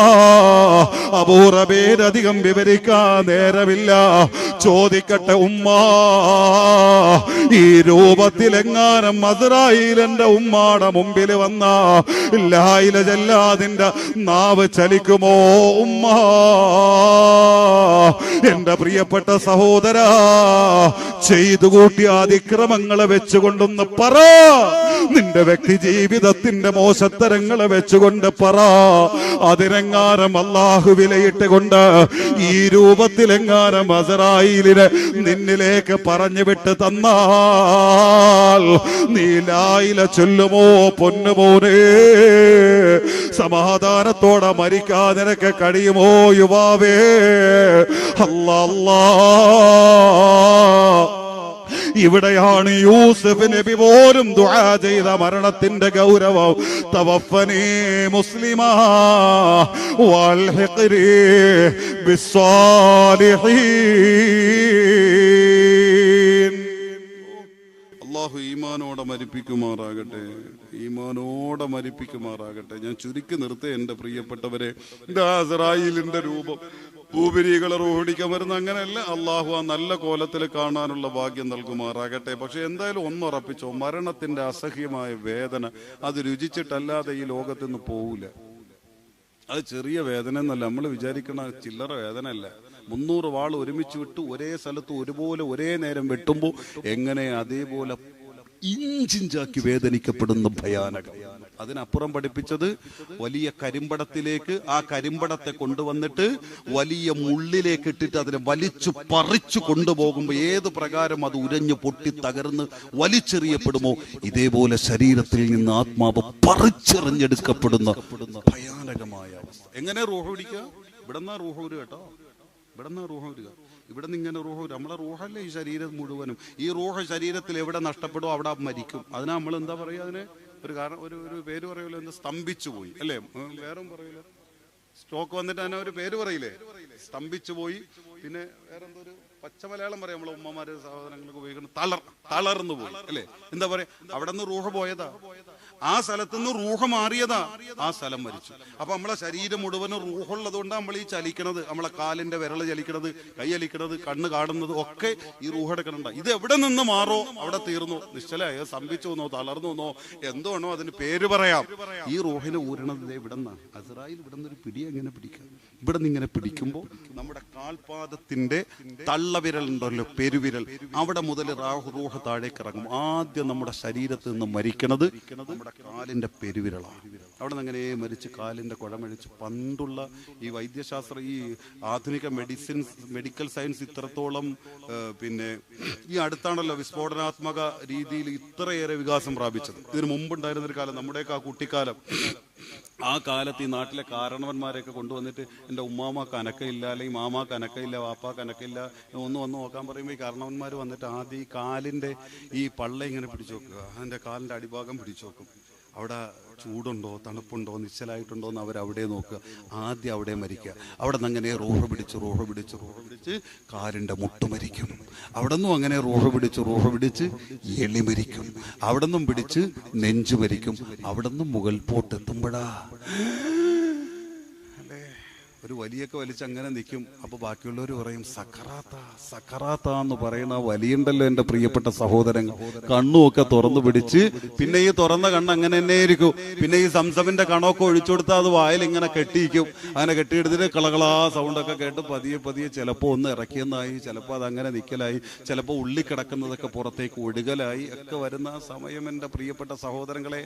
അപൂർവപേരധികം വിവരിക്കാൻ നേരമില്ല. ചോദിക്കട്ടെ ഉമ്മ, ഈ രൂപത്തിലെങ്ങാനും അസ്രായേൽ എന്റെ ഉമ്മാടെ മുമ്പിൽ വന്ന ലാ ഇലാഹ ഇല്ലല്ലാഹിന്റെ നാവ് ചലിക്കുമോ ഉമ്മ? എന്റെ പ്രിയപ്പെട്ട സഹോദരാ, ചെയ്തു കൂട്ടിയ അതിക്രമങ്ങളെ വെച്ചുകൊണ്ടൊന്ന് പറ. നിന്റെ വ്യക്തി ജീവിതത്തിന്റെ മോശത്തരങ്ങളെ വെച്ചുകൊണ്ട് പറ. അതിനെങ്ങാനും അല്ലാഹു വിലയിട്ട് കൊണ്ട് ഈ രൂപത്തിലെങ്ങാനും അസ്രായേലിനെ നിന്നിലേക്ക് പറഞ്ഞു വിട്ട് തന്നാൽ നീ ലാ ഇലാഹ ചൊല്ലുമോ പൊന്നുമോനെ? സമാധാനത്തോടെ മരിക്കാൻ നിനക്ക് കഴിയുമോ യുവാവേ? അല്ലാ, ഇവിടെയാണ് യൂസുഫ് നബി പോലും ദുആ ചെയ്ത മരണത്തിന്റെ ഗൗരവം. തവഫനി മുസ്ലിമാ വൽഹിഖ്നി ബിസ്സാലിഹീൻ. അല്ലാഹു ഈമാനോടെ മരിപ്പിക്കുമാറാകട്ടെ, ഈമാനോടെ മരിപ്പിക്കുമാറാകട്ടെ. ഞാൻ ചുരുക്കി നിർത്തേ എന്റെ പ്രിയപ്പെട്ടവരെ. ഇസ്രായേലിന്റെ രൂപം ഭൂപരികളെ റോഹിടിക്കാൻ വരുന്ന അങ്ങനെയല്ല. അള്ളാഹു ആ നല്ല കോലത്തിൽ കാണാനുള്ള ഭാഗ്യം നൽകുമാറാകട്ടെ. പക്ഷെ എന്തായാലും ഒന്നുറപ്പിച്ചോ, മരണത്തിന്റെ അസഹ്യമായ വേദന അത് രുചിച്ചിട്ടല്ലാതെ ഈ ലോകത്ത് നിന്ന് പോവില്ല. അത് ചെറിയ വേദന എന്നല്ല, നമ്മൾ വിചാരിക്കണ ചില്ലറ വേദന അല്ല. 300 വാൾ ഒരുമിച്ച് വിട്ട് ഒരേ സ്ഥലത്ത് ഒരുപോലെ ഒരേ നേരം വെട്ടുമ്പോൾ എങ്ങനെ അതേപോലെ ഇഞ്ചിഞ്ചാക്കി വേദനിക്കപ്പെടുന്ന ഭയാനകം. അതിനപ്പുറം പഠിപ്പിച്ചത് വലിയ കരിമ്പടത്തിലേക്ക് ആ കരിമ്പടത്തെ കൊണ്ടുവന്നിട്ട് വലിയ മുള്ളിലേക്ക് ഇട്ടിട്ട് അതിനെ വലിച്ചു പറിച്ചു കൊണ്ടുപോകുമ്പോൾ ഏത് പ്രകാരം അത് ഉരഞ്ഞു പൊട്ടി തകർന്ന് വലിച്ചെറിയപ്പെടുമോ ഇതേപോലെ ശരീരത്തിൽ നിന്ന് ആത്മാവ് പറിച്ചെറിഞ്ഞെടുക്കപ്പെടുന്ന ഭയാനകമായ അവസ്ഥ. എങ്ങനെ റൂഹ് പിടിക്കുക? ഇവിടെന്നാ റൂഹ് വരിക കേട്ടോ, ഇവിടെന്നാ റൂഹ് വരിക. ഇവിടെ നിന്ന് ഇങ്ങനെ റൂഹ് വരും. നമ്മളെ റൂഹല്ലേ ഈ ശരീരം മുഴുവനും. ഈ റൂഹ് ശരീരത്തിൽ എവിടെ നഷ്ടപ്പെടുമോ അവിടെ മരിക്കും. അതിനാ നമ്മൾ എന്താ പറയുക? അതിനെ ഒരു കാരണം ഒരു പേര് പറയുമല്ലോ, എന്ത് സ്തംഭിച്ചു പോയി അല്ലേ, വേറെ പറയൂലോ, സ്ട്രോക്ക് വന്നിട്ട് തന്നെ ഒരു പേര് പറയില്ലേ, സ്തംഭിച്ചു പോയി. പിന്നെ വേറെ എന്തോ ഒരു പച്ച മലയാളം പറയാം നമ്മളെ ഉമ്മമാര് സഹോദരങ്ങൾക്ക് ഉപയോഗിക്കുന്നത്, തളർന്നു പോയി അല്ലേ. എന്താ പറയാ, അവിടെ നിന്ന് റൂഹ പോയതാ, ആ സ്ഥലത്ത് നിന്ന് റൂഹ മാറിയതാ, ആ സ്ഥലം മരിച്ചു. അപ്പൊ നമ്മളെ ശരീരം മുഴുവനും റൂഹുള്ളത് കൊണ്ടാണ് നമ്മൾ ഈ ചലിക്കണത്, നമ്മളെ കാലിന്റെ വിരള് ചലിക്കണത്, കൈ ചലിക്കണത്, കണ്ണ് കാണുന്നത് ഒക്കെ ഈ റൂഹ എടുക്കണണ്ട. ഇത് എവിടെ നിന്ന് മാറോ അവിടെ തീർന്നു, നിശ്ചലായോ, സ്തംഭിച്ചു എന്നോ തളർന്നു എന്നോ എന്തോണോ അതിന് പേര് പറയാം. ഈ റൂഹിനെ ഊരണത് ഇവിടെ നിന്നാണ്. അസ്രായിൽ ഇവിടെ നിന്നൊരു പിടി എങ്ങനെ പിടിക്കാം, ഇവിടെ നിന്ന് ഇങ്ങനെ പിടിക്കുമ്പോൾ നമ്മുടെ കാൽപാദത്തിന്റെ തള്ളവിരൽ ഉണ്ടല്ലോ, പെരുവിരൽ, അവിടെ മുതൽ റൂഹ് താഴേക്ക് ഇറങ്ങും. ആദ്യം നമ്മുടെ ശരീരത്തിൽ നിന്ന് മരിക്കണത് നമ്മുടെ കാലിന്റെ പെരുവിരളാണ്. അവിടെ നിന്ന് അങ്ങനെ മരിച്ച് കാലിന്റെ കുഴമഴിച്ച്. പണ്ടുള്ള ഈ വൈദ്യശാസ്ത്ര, ഈ ആധുനിക മെഡിക്കൽ സയൻസ് ഇത്രത്തോളം പിന്നെ ഈ അടുത്താണല്ലോ വിസ്ഫോടനാത്മക രീതിയിൽ ഇത്രയേറെ വികാസം പ്രാപിച്ചത്. ഇതിനു മുമ്പുണ്ടായിരുന്നൊരു കാലം, നമ്മുടെയൊക്കെ ആ കുട്ടിക്കാലം, ആ കാലത്ത് ഈ നാട്ടിലെ കാരണവന്മാരെയൊക്കെ കൊണ്ടുവന്നിട്ട് എൻ്റെ ഉമ്മാമാക്ക് അനക്കയില്ല, അല്ലെങ്കിൽ മാമാക്ക് അനക്കയില്ല, വാപ്പാക്ക് അനക്കയില്ല, ഒന്ന് വന്ന് നോക്കാൻ പറയുമ്പോൾ ഈ കാരണവന്മാർ വന്നിട്ട് ആദ്യം ഈ കാലിൻ്റെ ഈ പള്ള ഇങ്ങനെ പിടിച്ചു നോക്കുക, അതിൻ്റെ കാലിൻ്റെ അടിഭാഗം പിടിച്ചു നോക്കും. അവിടെ ചൂടുണ്ടോ തണുപ്പുണ്ടോ നിശ്ചലായിട്ടുണ്ടോ എന്ന് അവരവിടെ നോക്കുക. ആദ്യം അവിടെ മരിക്കുക. അവിടെ നിന്ന് അങ്ങനെ റൂഹ് പിടിച്ച് കാലിൻ്റെ മുട്ട് മരിക്കും. അവിടെ നിന്നും അങ്ങനെ റൂഹ് പിടിച്ച് എളി മരിക്കും. അവിടെ നിന്നും പിടിച്ച് നെഞ്ചു മരിക്കും. അവിടെ നിന്നും മുകൾ പോട്ടെത്തുമ്പോഴാ ഒരു വലിയൊക്കെ വലിച്ച് അങ്ങനെ നിൽക്കും. അപ്പൊ ബാക്കിയുള്ളവർ പറയും സക്കറാത്ത എന്ന് പറയുന്ന വലിയുണ്ടല്ലോ എൻ്റെ പ്രിയപ്പെട്ട സഹോദരങ്ങൾ. കണ്ണുമൊക്കെ തുറന്നു പിടിച്ച്, പിന്നെ ഈ തുറന്ന കണ്ണ് അങ്ങനെ തന്നെ ആയിരിക്കും. പിന്നെ ഈ സംസമിന്റെ കണമൊക്കെ ഒഴിച്ചു കൊടുത്താൽ അത് വായിൽ ഇങ്ങനെ കെട്ടിയിരിക്കും. അങ്ങനെ കെട്ടിയെടുത്തിട്ട് കളകളാ സൗണ്ടൊക്കെ കേട്ട് പതിയെ ചിലപ്പോൾ ഒന്ന് ഇറക്കിയെന്നായി, ചിലപ്പോൾ അതങ്ങനെ നിൽക്കലായി, ചിലപ്പോൾ ഉള്ളിൽ കിടക്കുന്നതൊക്കെ പുറത്തേക്ക് ഒഴുകലായി ഒക്കെ വരുന്ന സമയം എൻ്റെ പ്രിയപ്പെട്ട സഹോദരങ്ങളെ